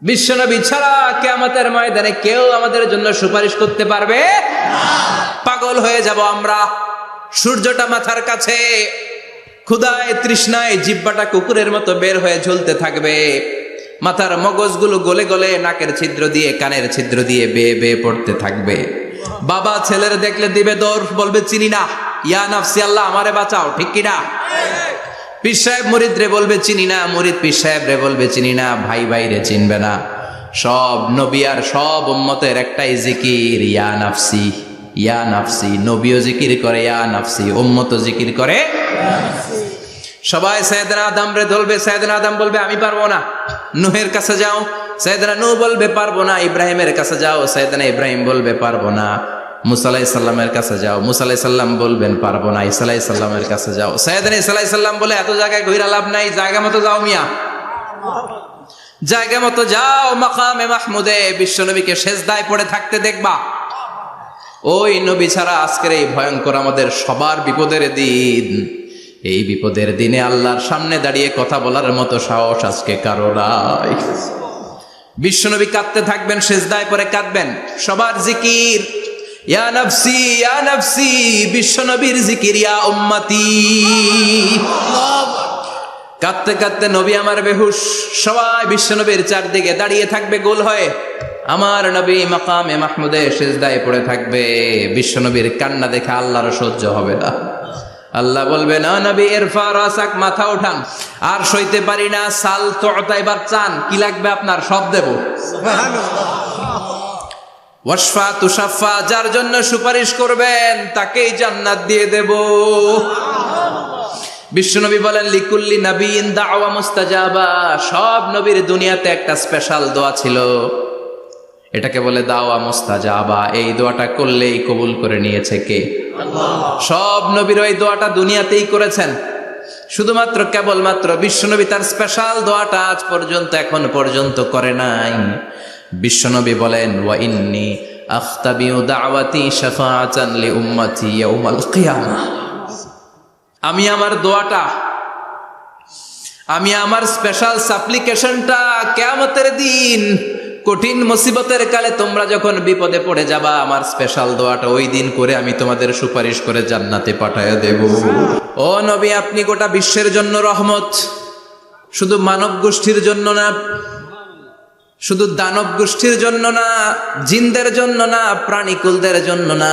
বিশ্বনবী ছাড়া কিয়ামতের ময়দানে কেউ আমাদের জন্য সুপারিশ করতে পারবে না। পাগল হয়ে যাব আমরা। সূর্যটা মাথার কাছে, ক্ষুধায় তৃষ্ণায় জিহ্বাটা কুকুরের মতো বের হয়ে ঝুলতে থাকবে, মাথার মগজগুলো গলে গলে নাকের ছিদ্র দিয়ে কানের ছিদ্র দিয়ে বেয়ে বেয়ে পড়তে থাকবে। বাবা ছেলের দেখলে দিবে দৌড়, বলবে চিনি না, ইয়া নাফসি আল্লাহ আমারে বাঁচাও, ঠিক কিনা? পীর সাহেব মুরিদ রে বলবে চিনি না, মুরিদ পীর সাহেব রে বলবে চিনি না, ভাই ভাই রে চিনবে না। সব নবী আর সব উম্মতের একটাই জিকির, ইয়া নাফসি ইয়া নাফসি। নবীও জিকির করে ইয়া নাফসি, উম্মতও জিকির করে। সবাই সাইয়েদনা আদম রে ধরবে, সাইয়েদনা আদম বলবে আমি পারবো না। নূহের কাছে যাও, সাইয়েদনা নূহ বলবে পারবো না। ইব্রাহিমের কাছে যাও, সাইয়েদনা ইব্রাহিম বলবে পারবো না। মুসা আলাইহিস সালামের কাছে যাও, মুসা আলাইহিস সালাম বলবেন পারবো না। ঈসা আলাইহিস সালামের কাছে যাও, সাইয়েদনা ঈসা আলাইহিস সালাম বলে এত জায়গায় ঘুরে লাভ নাই, জায়গা মতো যাও মিয়া, জায়গা মতো যাও। মাকামে মাহমুদে বিশ্বনবীকে সেজদায় পড়ে থাকতে দেখবা। ওই নবী ছাড়া আজকের এই ভয়ঙ্কর আমাদের সবার বিপদের দিন, এই বিপদের দিনে আল্লাহর সামনে দাঁড়িয়ে কথা বলার মতো সাহস আজকে কারো নাই। বিশ্বনবী কাঁদতে থাকবেন, সেজদায় পড়ে কাঁদবেন। সবার জিকির ইয়া নাফসি ইয়া নাফসি, বিশ্বনবীর জিকির ইয়া উম্মতি। কাঁদতে কাঁদতে নবী আমার বেহুশ, সবাই বিশ্বনবীর চারদিকে দাঁড়িয়ে থাকবে গোল হয়ে। আমার নবী মাকামে মাহমুদে সেজদায় পড়ে থাকবে। বিশ্বনবীর কান্না দেখে আল্লাহর সহ্য হবে না। আল্লাহ বলবে না নবী ইরফা রাসাক, মাথা উঠান, আর সইতে পারি না। সাল তুতা, এবার চান, কি লাগবে আপনার সব দেব। ওয়াশফা তুশাফা, যার জন্য সুপারিশ করবেন তাকেই জান্নাত দিয়ে দেব। বিশ্বনবী বলেন লিকুল্লি নবিয়্যিন দাওয়া মুস্তাজাবা, সব নবীর দুনিয়াতে একটা স্পেশাল দোয়া ছিল, এটাকে বলে দাওয়া মুস্তাজাবা। এই দোয়াটা করলেই কবুল করে নিয়েছে কে? আল্লাহ। সব নবীর ওই দোয়াটা দুনিয়াতেই করেছেন, শুধুমাত্র কেবলমাত্র বিশ্বনবী তার স্পেশাল দোয়াটা আজ পর্যন্ত এখন পর্যন্ত করে নাই। বিশ্বনবী বলেন ওয়া ইন্নী আখতাবিউ দাওয়াতি শাফাআতান লি উম্মতি ইয়াউমাল কিয়ামাহ, আমি আমার দোয়াটা, আমি আমার স্পেশাল সাপ্লিকেশনটা কিয়ামতের দিন কঠিন মুসিবতের কালে তোমরা যখন বিপদে পড়ে যাবা, আমার স্পেশাল দোয়াটা ওই দিন করে আমি তোমাদের সুপারিশ করে জান্নাতে পাঠায়া দেব। ও নবী, আপনি গোটা বিশ্বের জন্য রহমত, শুধু মানব গোষ্ঠীর জন্য না, শুধু দানব গোষ্ঠীর জন্য না, জিনদের জন্য না, প্রাণীকুলদের জন্য না,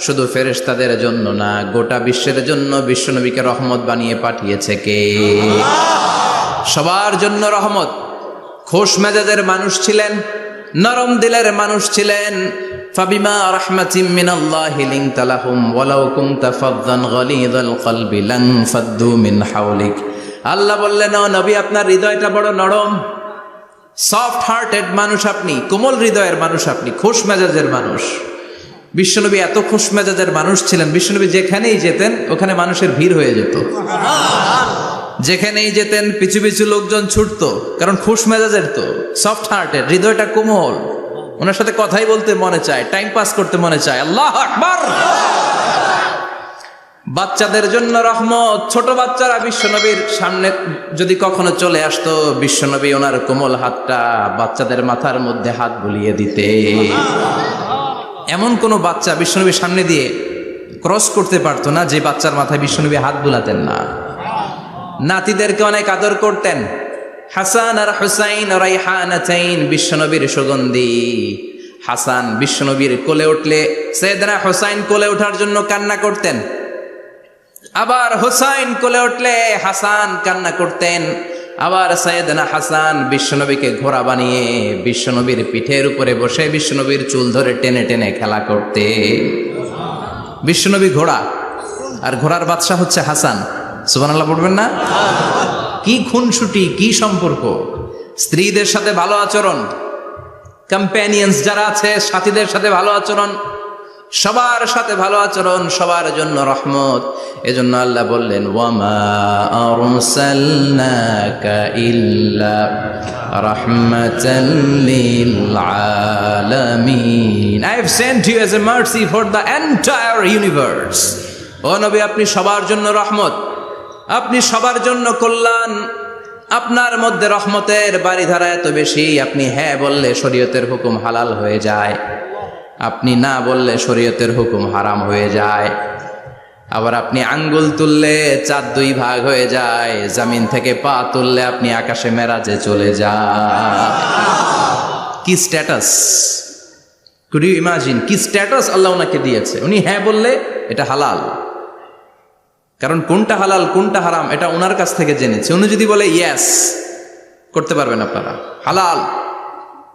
শুধু ফেরেশতাদের জন্য না, গোটা বিশ্বের জন্য বিশ্বনবীকে রহমত বানিয়ে পাঠিয়েছে কে? সবার জন্য রহমত। খোশ মেজাজের মানুষ ছিলেন, নরম দিলের মানুষ ছিলেন। ফাবিমা রাহমাতিম মিনাল্লাহি লিনতা লাহুম ওয়ালাউ কুনতা ফাযযান গালিযাল কলবি লানফাদ্দু মিন হাওলিক। আল্লাহ বললেন ও নবী, আপনার হৃদয়টা বড় নরম, সফট হার্টেড মানুষ আপনি, কোমল হৃদয়ের মানুষ আপনি, খোশ মেজাজের মানুষ। বিশ্বনবী এত খোশ মেজাজের মানুষ ছিলেন, বিশ্বনবী যেখানেই যেতেন ওখানে মানুষের ভিড় হয়ে যেত। যেখানেই যেতেন পিছু পিছু লোকজন ছুটতো, কারণ খুশ মেজাজের তো, সফট হার্টের, হৃদয়টা কোমল, ওনার সাথে কথাই বলতে মনে চায়, টাইম পাস করতে মনে চায়। আল্লাহু আকবার। বাচ্চাদের জন্য রহমত। ছোট বাচ্চারা বিশ্বনবীর সামনে যদি কখনো চলে আসতো, বিশ্বনবী ওনার কোমল হাতটা বাচ্চাদের মাথার মধ্যে হাত বুলিয়ে দিতে। এমন কোন বাচ্চা বিশ্বনবীর সামনে দিয়ে ক্রস করতে পারতো না যে বাচ্চার মাথায় বিশ্বনবী হাত বুলাতেন না। নাতিদেরকে অনেক আদর করতেন। হাসান আর হুসাইন রাইহানাতাইন, বিশ্বনবীর সুগন্ধি। হাসান বিশ্বনবীর কোলে উঠলে সাইয়েদনা হুসাইন কোলে ওঠার জন্য কান্না করতেন, আবার হুসাইন কোলে উঠলে হাসান কান্না করতেন। আবার সাইয়েদনা হাসান বিশ্বনবীকে ঘোড়া বানিয়ে বিশ্বনবীর পিঠের উপরে বসে বিশ্বনবীর চুল ধরে টেনে টেনে খেলা করতে। বিশ্বনবী ঘোড়া, আর ঘোড়ার বাদশা হচ্ছে হাসান। সুবহানাল্লাহ পড়বেন না? কি খুনসুটি, কি সম্পর্ক। স্ত্রীদের সাথে ভালো আচরণ, কম্প্যানিয়ন্স যারা আছে সাথীদের সাথে ভালো আচরণ, সবার সাথে ভালো আচরণ, সবার জন্য রহমত। এজন্য আল্লাহ বললেন ওয়ামা আরসালনাকা ইল্লা রাহমাতাল লিল আলামিন, I have sent you as a mercy for the entire universe. ও নবী, আপনি সবার জন্য রহমত, আপনি সবার জন্য কল্যাণ। আপনার মধ্যে রহমতের বাড়িধারা এত বেশি, আপনি হ্যাঁ বললে শরীয়তের হুকুম হালাল হয়ে যায়, আপনি না বললে শরীয়তের হুকুম হারাম হয়ে যায়। আবার আপনি আঙ্গুল তুললে চাঁদ 2 ভাগ হয়ে যায়, জমিন থেকে পা তুললে আপনি আকাশে মেরাজে চলে যান। কি স্ট্যাটাস! কুড ইউ ইমাজিন কি স্ট্যাটাস আল্লাহ ওনাকে দিয়েছে। উনি হ্যাঁ বললে এটা হালাল, কারণ কোনটা হালাল কোনটা হারাম এটা ওনার কাছ থেকে জেনেছে। উনি যদি বলে ইয়েস, করতে পারবেন আপনারা, হালাল,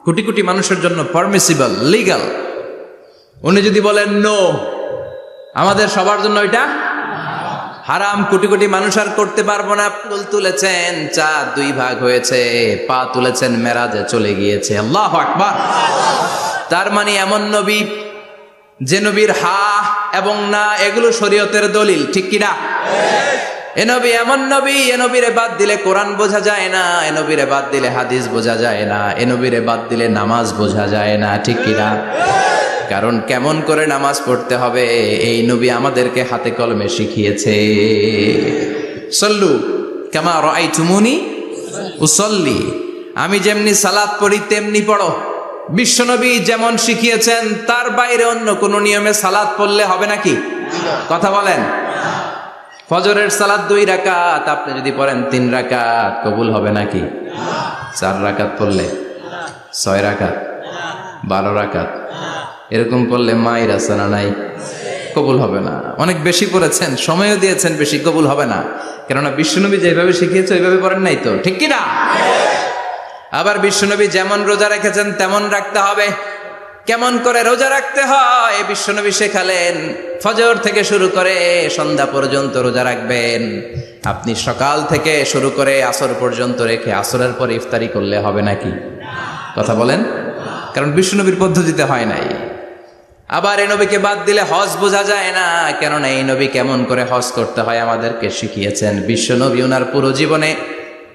কোটি কোটি মানুষের জন্য পারমিসিবল, লিগাল। উনি যদি বলেন নো, আমাদের সবার জন্য এটা হারাম, কোটি কোটি মানুষ আর করতে পারবো না। আঙ্গুল তুলেছেন চাঁদ 2 ভাগ হয়েছে, পা তুলেছেন মেরাজে চলে গিয়েছে। আল্লাহু আকবার। তার মানে এমন নবী যে নবীর হা এবং না এগুলো শরীয়তের দলিল, ঠিক কিনা? এ নবী এমন নবী, এ নবীরে বাদ দিলে কোরআন বোঝা যায় না, এ নবীরে বাদ দিলে হাদিস বোঝা যায় না, এ নবীরে বাদ দিলে নামাজ বোঝা যায় না, ঠিক কিনা? কারণ কেমন করে নামাজ পড়তে হবে এই নবী আমাদেরকে হাতে কলমে শিখিয়েছে। সল্লু কামা রাআইতুমুনি উসাল্লি, আমি যেমনি সালাত পড়ি তেমনি পড়ো। বিশ্বনবী যেমন শিখিয়েছেন তার বাইরে অন্য কোন নিয়মে সালাত পড়লে হবে নাকি? কথা বলেন। ফজরের সালাত 2 রাকাত, আপনি যদি পড়েন 3 রাকাত, কবুল হবে নাকি? 4 রাকাত পড়লে, 6 রাকাত, 12 রাকাত এরকম পড়লে মায়ের আসানা নাই, কবুল হবে না। অনেক বেশি পড়েছেন, সময়ও দিয়েছেন বেশি, কবুল হবে না। কেননা বিশ্বনবী যেভাবে শিখিয়েছে ওইভাবে পড়েন নাই তো, ঠিক কিনা? আবার বিশ্বনবী যেমন রোজা রেখেছেন তেমন রাখতে হবে। কেমন করে রোজা রাখতে হয় বিশ্বনবী শেখালেন। ফজর থেকে শুরু করে সন্ধ্যা পর্যন্ত রোজা রাখবেন। আপনি সকাল থেকে শুরু করে আসর পর্যন্ত রেখে আসরের পর ইফতারি করলে হবে নাকি? কথা বলেন। কারণ বিশ্বনবীর পদ্ধতিতে হয় নাই। আবার এই নবীকে বাদ দিলে হজ বোঝা যায় না, কেননা এই নবী কেমন করে হজ করতে হয় আমাদেরকে শিখিয়েছেন। বিশ্বনবী ওনার পুরো জীবনে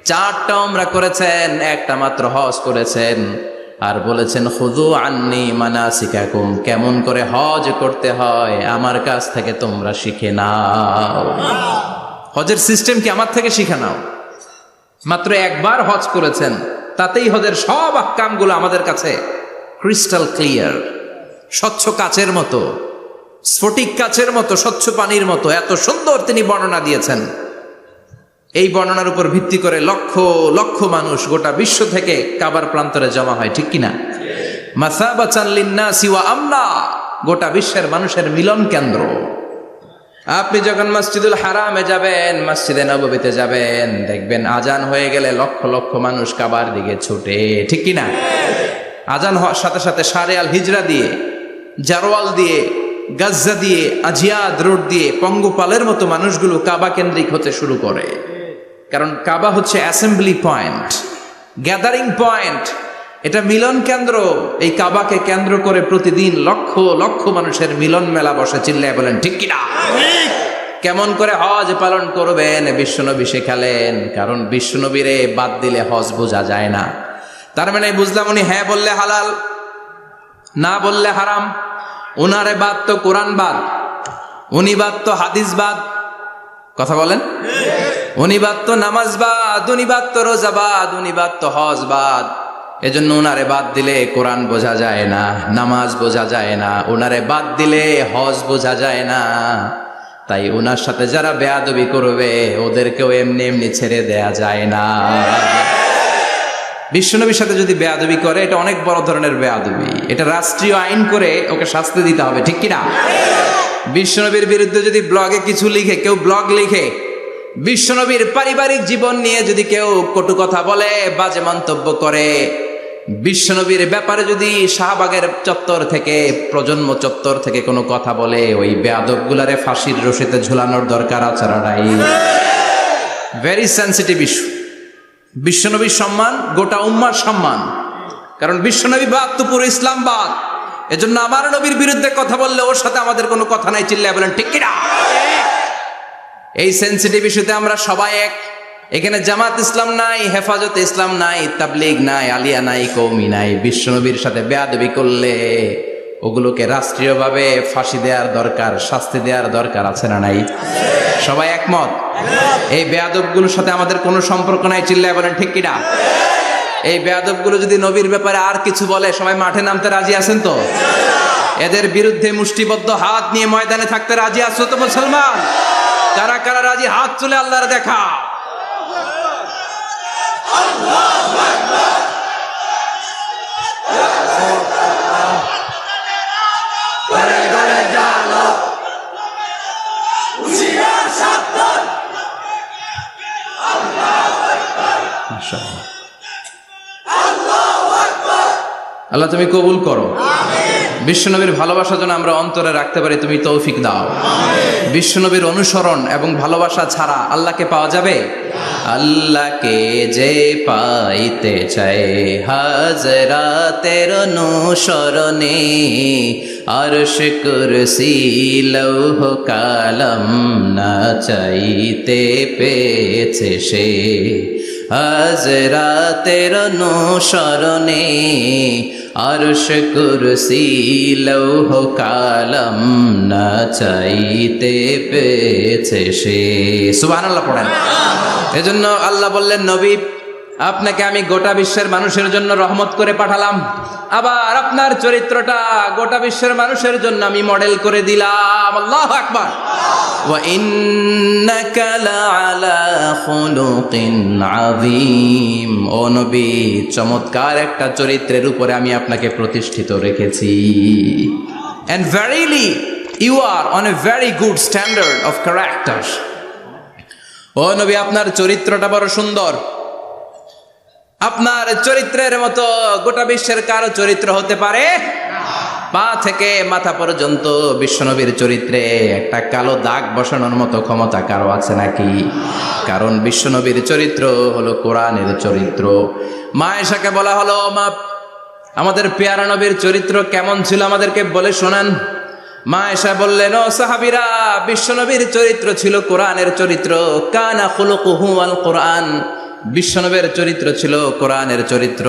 4টা উমরা করেছেন, একটা মাত্র হজ করেছেন। আর বলেছেন খুযু আন্নী মানাসিকাকুম, কেমন করে হজ করতে হয় আমার কাছ থেকে তোমরা শিখে নাও। হজের সিস্টেম কি আমার থেকে শিখে নাও। মাত্র একবার হজ করেছেন, তাতেই হজের সব আহকামগুলো আমাদের কাছে ক্রিস্টাল ক্লিয়ার, স্বচ্ছ কাচের মতো, স্ফটিক কাচের মতো, স্বচ্ছ পানির মতো এত সুন্দর তিনি বর্ণনা দিয়েছেন। এই বর্ণনার উপর ভিত্তি করে লক্ষ লক্ষ মানুষ গোটা বিশ্ব থেকে কাবার প্রান্তরে জমা হয়, ঠিক কিনা? মাসাবাতান লিন্নাসি ওয়া আমনা, গোটা বিশ্বের মানুষের মিলন কেন্দ্র। আপনি যখন মসজিদুল হারামে যাবেন, মসজিদে নববীতে যাবেন, দেখবেন আজান হয়ে গেলে লক্ষ লক্ষ মানুষ কাবার দিকে ছুটে, ঠিক কিনা? আজান হওয়ার সাথে সাথে শারে আল হিজরা দিয়ে, জারওয়াল দিয়ে, গাজ্জা দিয়ে, আজিয়াদ রোড দিয়ে পঙ্গপালের মতো মানুষগুলো কাবা কেন্দ্রিক হতে শুরু করে। কারণ কাবা হচ্ছে অ্যাসেম্বলি পয়েন্ট, গ্যাদারিং পয়েন্ট, এটা মিলন কেন্দ্র। এই কাবাকে কেন্দ্র করে প্রতিদিন লক্ষ লক্ষ মানুষের মিলন মেলা বসে। চিল্লায় বলেন ঠিক কিনা? কেমন করে হজ পালন করবেন বিশ্বনবী শেখালেন। কারণ বিশ্বনবীরে বাদ দিলে হজ বোঝা যায় না। তার মানে বুঝলাম উনি হ্যাঁ বললে হালাল, না বললে হারাম। উনারে বাদ তো কোরআন বাদ, উনি বাদ তো হাদিস বাদ। কথা বলেন। উনি বাদ তো নামাজ বাদ, উনি বাদ তো রোজা বাদ, উনি বাদ তো হজ বাদ। এজন্য উনারে বাদ দিলে কোরআন বোঝা যায় না, নামাজ বোঝা যায় না, উনারে বাদ দিলে হজ বোঝা যায় না। তাই উনার সাথে যারা বেয়াদবি করবে ওদেরকেও এমনি এমনি ছেড়ে দেয়া যায় না। বিশ্বনবীর সাথে যদি বেয়াদবি করে এটা অনেক বড় ধরনের বেয়াদবি, এটা রাষ্ট্রীয় আইন করে ওকে শাস্তি দিতে হবে, ঠিক কিনা? বিশ্বনবীর বিরুদ্ধে যদি ব্লগে কিছু লিখে, কেউ ব্লগ লিখে, বিশ্বনবীর পারিবারিক জীবন নিয়ে যদি কেউ কটু কথা বলে, বাজে মন্তব্য করে, বিশ্বনবীর ব্যাপারে যদি শাহবাগের চত্বর থেকে, প্রজন্ম চত্বর থেকে কোনো কথা বলে, ওই বেয়াদব গুলারে ফাঁসির রশিতে ঝুলানোর দরকার আছে না নাই? Very sensitive issue. বিশ্বনবীর সম্মান গোটা উম্মার সম্মান। কারণ বিশ্বনবী বাদ তো পুরো ইসলাম বাদ। এজন্য আমার নবীর বিরুদ্ধে কথা বললে ওর সাথে আমাদের কোনো কথা নাই। চিল্লায় বলেন ঠিক কিনা? এই সেন্সিটিভ ইস্যুতে আমরা সবাই এক। এখানে জামাত ইসলাম নাই, হেফাজত ইসলাম নাই, তাবলীগ নাই, আলিয়া নাই, কওমি নাই। বিশ্বনবীর সাথে বেয়াদবি করলে ওগুলোকে রাষ্ট্রীয়ভাবে ফাঁসি দেওয়ার দরকার, শাস্তি দেওয়ার দরকার আছে না নাই? সবাই একমত? এই বেয়াদবগুলোর সাথে আমাদের কোনো সম্পর্ক নাই, চিল্লায় বলেন ঠিক কিনা? এই বেয়াদবগুলো যদি নবীর ব্যাপারে আর কিছু বলে সবাই মাঠে নামতে রাজি আছেন তো? এদের বিরুদ্ধে মুষ্টিবদ্ধ হাত নিয়ে ময়দানে থাকতে রাজি আছো তো মুসলমান? কারা কারা রাজি হাত তুলে আল্লাহর দেখা? আল্লাহ তুমি কবুল করো। বিশ্বনবীর ভালোবাসা যেন আমরা অন্তরে রাখতে পারি, তুমি তৌফিক দাও। বিশ্বনবীর অনুসরণ এবং ভালোবাসা ছাড়া আল্লাহকে পাওয়া যাবে? আল্লাহকে যে পাইতে চায় হাজরাতের অনুসরণে, আরশ কুরসি লৌহ কালাম না চাইতে পেয়েছে সে, হাজরাতের অনুসরণে আরশ কুরসি লৌহ কালাম না চাইতে পেয়েছে সে। সুবহানাল্লাহ পড়েন। এজন্য আল্লাহ বললেন, নবী আপনাকে আমি গোটা বিশ্বের মানুষের জন্য রহমত করে পাঠালাম, আবার আপনার চরিত্রটা গোটা বিশ্বের মানুষের জন্য আমি মডেল করে দিলাম। আল্লাহু আকবার। ওয়া ইন্নাকা লাআলা খুলুকিন আযীম। ও নবী, চমৎকার একটা চরিত্রের উপরে আমি আপনাকে প্রতিষ্ঠিত রেখেছি। And verily you are on a very good standard of character. ও নবী, আপনার চরিত্রটা বড় সুন্দর। আপনার চরিত্রের মতো গোটা বিশ্বের কারো চরিত্র হতে পারে? পা থেকে মাথা পর্যন্ত বিশ্বনবীর চরিত্রে একটা কালো দাগ বসানোর মতো ক্ষমতা কারো আছে নাকি? কারণ বিশ্বনবীর চরিত্র হলো কোরআনের চরিত্র। মা আয়েশাকে বলা হলো, মা আমাদের পেয়ারা নবীর চরিত্র কেমন ছিল আমাদেরকে বলে শোনান। মা আয়েশা বললেন, ও সাহাবীরা, বিশ্বনবীর চরিত্র ছিল কোরআনের চরিত্র। কানা খুলুকুহু আল কোরআন। বিশ্বনবীর চরিত্র ছিল কোরআনের চরিত্র।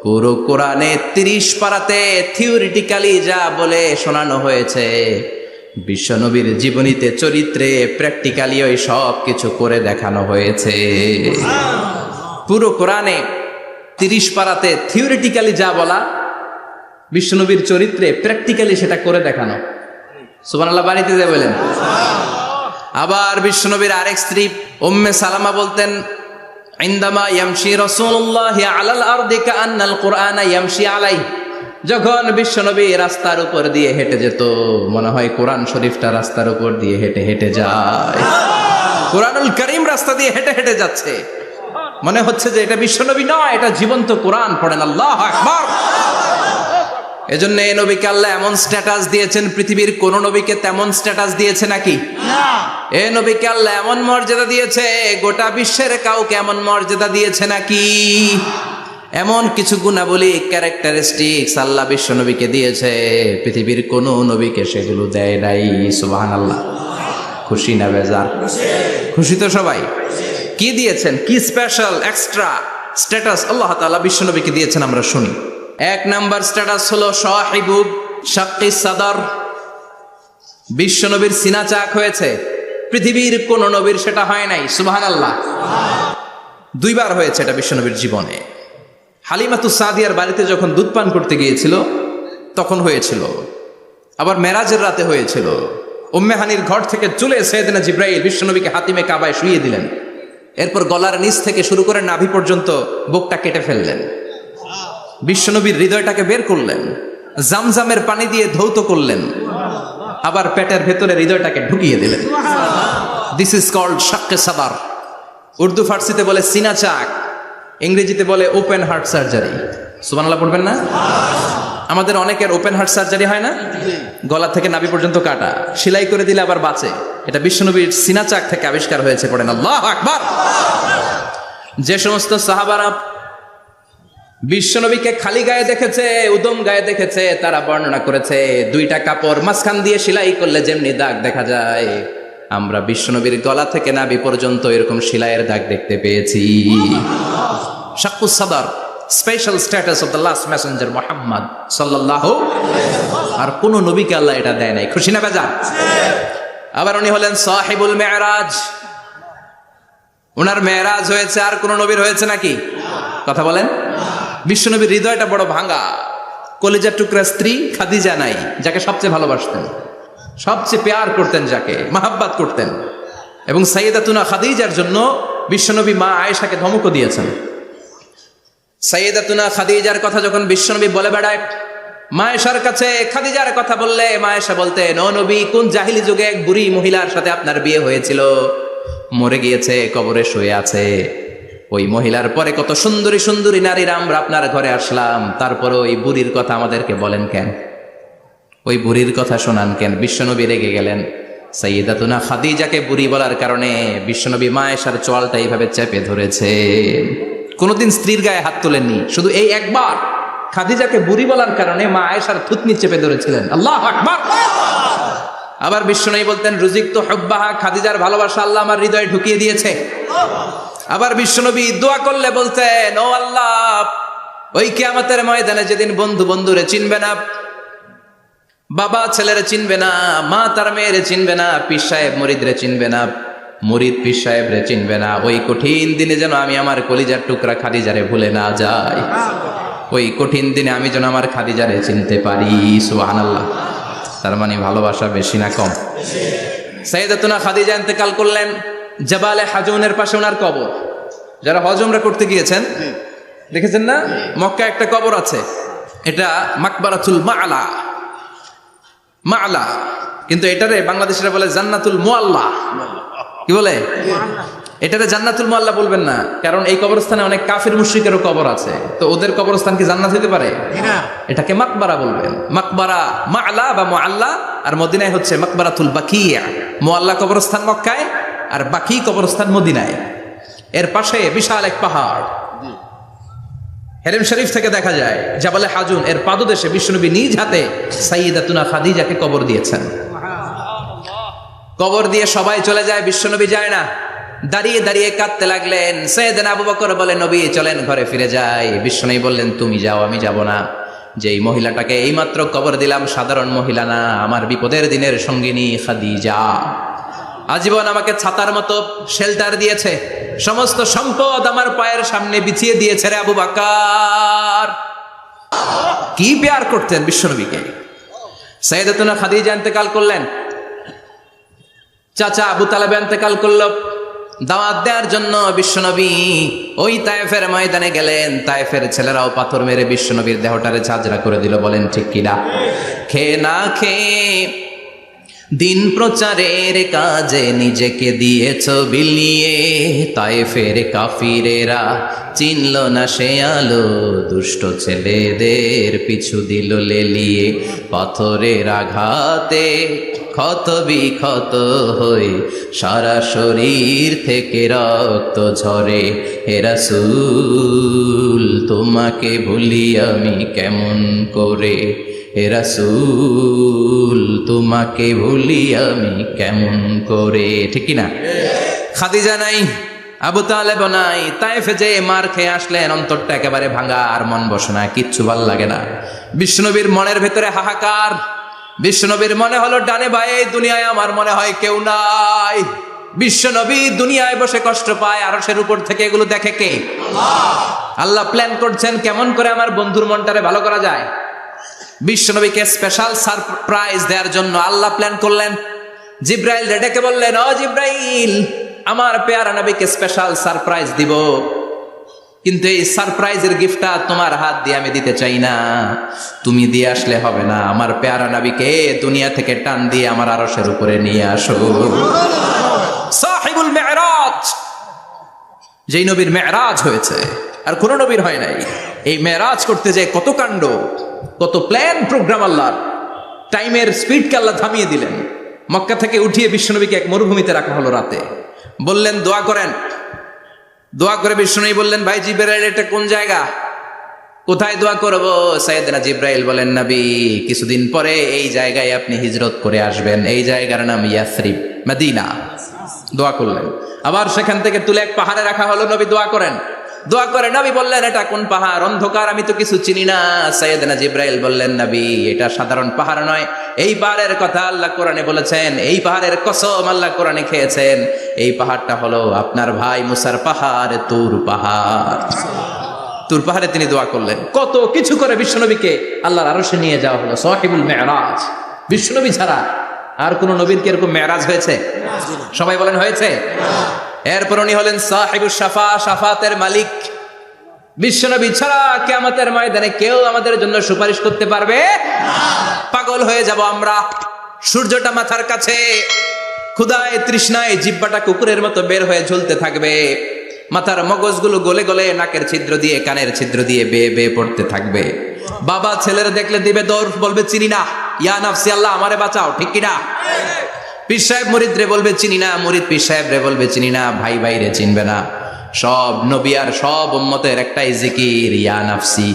পুরো কোরআনে 30 পারাতে থিওরিটিক্যালি যা বলে শোনানো হয়েছে, বিশ্বনবীর জীবনীতে চরিত্রে প্র্যাকটিক্যালি ওই সব কিছু করে দেখানো হয়েছে। পুরো কোরআনে 30 পারাতে থিওরিটিক্যালি যা বলা, বিশ্বনবীর চরিত্রে প্র্যাকটিক্যালি সেটা করে দেখানো। সুবহানাল্লাহ বাড়িতে যে বলেন। আবার বিশ্বনবীর আরেক স্ত্রী উম্মে সালামা বলতেন, ইনদামা ইয়ামশি রাসূলুল্লাহ আলাল আরদি কাআন্নাল কুরআনা ইয়ামশি আলাইহি। যখন বিশ্বনবী রাস্তার উপর দিয়ে হেঁটে যেত, মনে হয় কোরআন শরীফটা রাস্তার উপর দিয়ে হেঁটে হেঁটে যায়। কোরআনুল কারীম রাস্তা দিয়ে হেঁটে হেঁটে যাচ্ছে, মনে হচ্ছে যে এটা বিশ্বনবী নয়, এটা জীবন্ত কোরআন। পড়েন আল্লাহু আকবার। এজন্য এই নবীকে আল্লাহ এমন স্ট্যাটাস দিয়েছেন, পৃথিবীর কোন নবীকে তেমন স্ট্যাটাস দিয়েছে নাকি? এই নবীকে আল্লাহ এমন মর্যাদা দিয়েছে, গোটা বিশ্বের কাউকে এমন মর্যাদা দিয়েছে নাকি? এমন কিছু গুণাবলী, ক্যারেক্টারিস্টিক্স আল্লাহ বিশ্ব নবীকে দিয়েছে, পৃথিবীর কোন নবীকে সেগুলো দেয় নাই। সুবহানাল্লাহ। খুশি না বেজার? খুশি তো সবাই। কি দিয়েছেন, কি স্পেশাল এক্সট্রা স্ট্যাটাস আল্লাহ তাআলা বিশ্ব নবীকে দিয়েছেন আমরা শুনি। এক নাম্বার স্ট্যাটাস হলো সাহিবু শাক্কি সাদর। বিশ্ব নবীর সিনা চাক হয়েছে, পৃথিবীর কোন নবীর সেটা হয় নাই। সুবহানাল্লাহ। 2 বার হয়েছে এটা বিশ্ব নবীর জীবনে। হালিমাতুস সাদিয়ার বাড়িতে যখন দুধ পান করতে গিয়েছিল তখন হয়েছিল, আবার মেরাজের রাতে হয়েছিল। উম্মে হানির ঘর থেকে চলে সাইয়েদনা জিবরাইল বিশ্বনবীকে হাতিমে কাবায় শুইয়ে দিলেন। এরপর গলার নিচ থেকে শুরু করে নাভি পর্যন্ত বুকটা কেটে ফেললেন, বিশ্বনবীর হৃদয়টাকে বের করলেন, জামজামের পানি দিয়ে ধৌত করলেন, আবার পেটের ভেতরে হৃদয়টাকে ঢুকিয়ে দিলেন। দিস ইজ কল্ড শাক্কে সাদার। উর্দু ফার্সিতে বলে সিনা চাক, ইংরেজিতে বলে ওপেন হার্ট সার্জারি। সুবহানাল্লাহ পড়বেন না? আমাদের অনেকের ওপেন হার্ট সার্জারি হয় না, গলা থেকে নাভি পর্যন্ত কাটা, সেলাই করে দিলে আবার বাঁচে। এটা বিশ্বনবীর সিনা চাক থেকে আবিষ্কার হয়েছে। পড়েন আল্লাহু আকবার। যে সমস্ত সাহাবারা বিশ্বনবীকে খালি গায়ে দেখেছে, উদম গায়ে দেখেছে, তারা বর্ণনা করেছে 2টা কাপড় মাঝখান দিয়ে সেলাই করলে যেমনি দাগ দেখা যায়, আমরা বিশ্বনবীর গলা থেকে নাভি পর্যন্ত এরকম সেলাইয়ের দাগ দেখতে পেয়েছি। শাক্কুস সাদর, special status of the last Messenger Muhammad সাল্লাল্লাহু, আর কোন নবীকে আল্লাহ এটা দেয় নাই। খুশি না বেজা? আবার উনি হলেন সাহিবুল মেরাজ, ওনার মেরাজ হয়েছে, আর কোন নবীর হয়েছে নাকি? কথা বলেন। বিশ্বনবীর হৃদয়টা বড় ভাঙা, কলিজার টুকরা স্ত্রী খাদিজা নাই, যাকে সবচেয়ে ভালোবাসতেন, সবচেয়ে প্যার করতেন, যাকে মাহাব্বাত করতেন। এবং সাইয়েদাতুনা খাদিজার জন্য বিশ্বনবী মা আয়েশাকে ধমকও দিয়েছেন। সাইয়েদাতুনা খাদিজার কথা যখন বিশ্বনবী বলে বেড়ায় মা আয়েশার কাছে, খাদিজার কথা বললে মা আয়েশা বলতেন, ও নবী, কোন জাহিলি যুগে এক বুড়ি মহিলার সাথে আপনার বিয়ে হয়েছিল, মরে গিয়েছে, কবরে শুয়ে আছে। ওই মহিলার পরে কত সুন্দরী সুন্দরী নারীরা আমরা আপনার ঘরে আসলাম, তারপরে ওই বুড়ির কথা আমাদেরকে বলেন কেন? ওই বুড়ির কথা শোনান কেন? বিশ্বনবী রেগে গেলেন। সাইয়েদাতুনা খাদিজাকে বুড়ি বলার কারণে বিশ্বনবী মা আয়েশার চোয়ালটা এইভাবে চেপে ধরেছে। কোনোদিন স্ত্রীর গায়ে হাত তোলেননি, শুধু এই একবার খাদিজাকে বুড়ি বলার কারণে মা আয়েশার থুতনি চেপে ধরেছিলেন। আল্লাহু আকবার। আবার বিশ্বনবী বলতেন, রুজিকতু হুব্বাহা, খাদিজার ভালোবাসা আল্লাহ আমার হৃদয়ে ঢুকিয়ে দিয়েছে। আবার বিশ্বনবী দোয়া করলে বলতেন, ও আল্লাহ, ওই কিয়ামতের ময়দানে যেদিন বন্ধু বন্ধুরে চিনবে না, বাবা ছেলেরে চিনবে না, মা তার মেয়েরে চিনবে না, পীর সাহেব মুরিদরে চিনবে না, মুরিদ পীর সাহেবরে চিনবে না, ওই কঠিন দিনে যেন আমি আমার কলিজার টুকরা খাদিজারে ভুলে না যাই। ওই কঠিন দিনে আমি যেন আমার খাদিজারে চিনতে পারি। সুবহানাল্লাহ। তার মানে ভালোবাসা বেশি না কম? সাইয়েদাতুনা খাদিজা ইন্তেকাল করলেন, জাবালে হাজুনের পাশে ওনার কবর। যারা হজ উমরা করতে গিয়েছেন দেখেছেন না, মক্কা একটা কবর আছে, এটা মাকবারাতুল মা'লা, মা'লা, কিন্তু এটারে বাংলাদেশিরা বলে জান্নাতুল মুআল্লা। কি বলে? এটারে জান্নাতুল মুআল্লা বলবেন না, কারণ এই কবরস্থানে অনেক কাফির মুশরিকেরও কবর আছে, তো ওদের কবরস্থান কি জান্নাত হতে পারে? এটাকে মাকবারা বলবেন। মাকবারা মা'লা বা মুআল্লা, আর মদিনায় হচ্ছে মাকবারাতুল বাকিয়া। মুআল্লা কবরস্থান মক্কায়, আর বাকি কবরস্থান মদিনায়। এর পাশে বিশাল এক পাহাড়, হেরেম শরীফ থেকে দেখা যায় জাবালে হাজুন, এর পাদদেশে বিশ্বনবী নিজ হাতে সাইয়েদাতুনা খাদিজাকে কবর দিয়েছেন। কবর দিয়ে সবাই চলে যায়, বিশ্বনবী যায় না, দাঁড়িয়ে দাঁড়িয়ে কাঁদতে লাগলেন। সাইয়েদনা আবু বকর বলে, নবী চলেন ঘরে ফিরে যাই। বিশ্বনবী বললেন, তুমি যাও, আমি যাব না। যেই মহিলাটাকে এইমাত্র কবর দিলাম সাধারণ মহিলা না, আমার বিপদের দিনের সঙ্গিনী খাদিজা। আজীবন আমাকে ছাতার মতো শেল্টার দিয়েছে, সমস্ত সম্পদ আমার পায়ের সামনে বিছিয়ে দিয়েছে রে আবু বকর। কি প্যার করতেন বিশ্বনবীকে। সাইয়েদাতুনা খাদিজা ইন্তেকাল করলেন, চাচা আবু তালেব ইন্তেকাল করল। দাওয়াত দেওয়ার জন্য বিশ্বনবী ওই তায়েফের ময়দানে গেলেন। তায়েফের ছেলেরাও পাথর মেরে বিশ্বনবীর দেহটারে ঝাঁঝরা করে দিল। বলেন ঠিক কিনা? খেয়ে না খেয়ে দিন প্রচারের কাজে নিজেকে দিয়েছ বিলিয়ে, তায়েফের কাফিরেরা চিনল না সে আলো, দুষ্ট ছেলেদের পিছু দিল লেলিয়ে। পাথরের আঘাতে ক্ষত বিক্ষত হয়ে সারা শরীর থেকে রক্ত ঝরে। হে রাসূল, তোমাকে ভুলি আমি কেমন করে? হে রাসূল, তোমাকে ভুলি আমি কেমন করে? ঠিক না? খাদিজা নাই, আবু তালেব নাই, তায়েফে যে মার খেয়ে আসলেন, অন্তরটা একেবারে ভাঙা, আর মন বসে না, কিচ্ছু ভাল লাগে না। বিশ্বনবীর মনের ভেতরে হাহাকার। বিশ্বনবীর মনে হলো, ডানে বায়ে দুনিয়ায় আমার মনে হয় কেউ নাই। বিশ্বনবী দুনিয়ায় বসে কষ্ট পায়, আরশের উপর থেকে এগুলো দেখে কে? আল্লাহ প্ল্যান করছেন কেমন করে আমার বন্ধুর মনটারে ভালো করা যায়। বিশ্বনবীকে স্পেশাল সারপ্রাইজ দেওয়ার জন্য আল্লাহ প্ল্যান করলেন। জিব্রাইল ডেকে বললেন, ও জিব্রাইল, আমার পেয়ারা নবীকে স্পেশাল সারপ্রাইজ দিব, কিন্তু এই সারপ্রাইজের গিফটটা তোমার হাত দিয়ে আমি দিতে চাই না, তুমি দিয়ে আসলে হবে না। আমার পেয়ারা নবীকে দুনিয়া থেকে টান দিয়ে আমার আরশের উপরে নিয়ে আসো। সাহিবুল মেরাজ, যেই নবীর মেরাজ হয়েছে আর কোন নবীর হয় নাই। এই মেরাজ করতে যে কত কাণ্ড, কত প্ল্যান প্রোগ্রাম আল্লাহর। টাইমের স্পিডকে আল্লাহ থামিয়ে দিলেন। মক্কা থেকে উঠিয়ে বিশ্বনবীকে এক মরুভূমিতে রাখা হলো রাতে। বললেন দোয়া করেন। দোয়া করে বিশ্বনবী বললেন, ভাই জিবরাইল, এটা কোন জায়গা, কোথায় দোয়া করব? সাইয়েদনা জিবরাইল বলেন, নবী কিছুদিন পরে এই জায়গায় আপনি হিজরত করে আসবেন, এই জায়গার নাম ইয়াসরিব, মদিনা। দোয়া করলেন। আবার সেখান থেকে তুলে এক পাহাড়ে রাখা হলো, নবী দোয়া করেন। দোয়া করে নবী বললেন, এটা কোন পাহাড়? অন্ধকার, আমি তো কিছু চিনি না। সাইয়েদনা জিব্রাইল বললেন, নবী এটা সাধারণ পাহাড় নয়, এই পাহাড়ের কথা আল্লাহ কোরআনে বলেছেন, এই পাহাড়ের কসম আল্লাহ কোরআনে খেয়েছেন। এই পাহাড়টা হলো আপনার ভাই মুসার পাহাড়, তুর পাহাড়। তুর পাহাড়ে তিনি দোয়া করলেন। কত কিছু করে বিশ্বনবীকে আল্লাহর আরশে নিয়ে যাওয়া হলো, সাহিবুল মেরাজ। বিশ্বনবী ছাড়া আর কোন নবীর কি এরকম মেরাজ হয়েছে? সবাই বলেন হয়েছে। এরপর উনি হলেন সাহিবুস শাফা, শাফাতের মালিক। বিশ্বনবী ছাড়া কিয়ামতের ময়দানে কেউ আমাদের জন্য সুপারিশ করতে পারবে না। পাগল হয়ে যাব আমরা। সূর্যটা মাথার কাছে, ক্ষুধায় তৃষ্ণায় জিহ্বাটা কুকুরের মতো বের হয়ে ঝুলতে থাকবে। মাথার মগজগুলো গলে গলে নাকের ছিদ্র দিয়ে কানের ছিদ্র দিয়ে বেয়ে বেয়ে পড়তে থাকবে। বাবা ছেলের দেখলে দিবে দৌড়, বলবে চিনি না, ইয়া নাফসি আল্লাহ আমারে বাঁচাও, ঠিক কিনা? পীর সাহেব মুরিদ রে বলবে চিনি না, মুরিদ পীর সাহেব রে বলবে চিনি না, ভাই ভাই রে চিনবে না। সব নবী আর সব উম্মতের একটাই জিকির, ইয়া নাফসি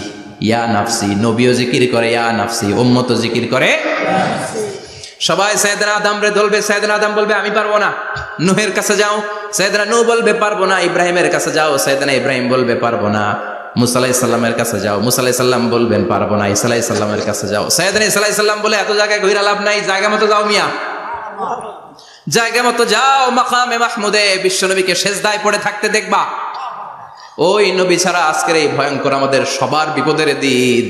ইয়া নাফসি। নবীও জিকির করে ইয়া নাফসি, উম্মতও জিকির করে। সবাই সাইয়েদনা আদম রে ধরবে, সাইয়েদনা আদম বলবে আমি পারবো না। নূহের কাছে যাও, সাইয়েদনা নূহ বলবে পারবো না। ইব্রাহিমের কাছে যাও, সাইয়েদনা ইব্রাহিম বলবে পারবো না। মুসা আলাইহিস সালামের কাছে যাও, মুসা আলাইহিস সালাম বলবেন পারবো না। ঈসা আলাইহিস সালামের কাছে যাও, সাইয়েদনা ঈসা আলাইহিস সালাম বলে এত জায়গায় ঘুরে লাভ নাই, জায়গা মতো যাও মিয়া, জায়গা মতো যাও। মাকামে মাহমুদে বিশ্বনবীকে সেজদায় পড়ে থাকতে দেখবা। ওই নবী ছাড়া আজকের এই ভয়ঙ্কর আমাদের সবার বিপদের দিন।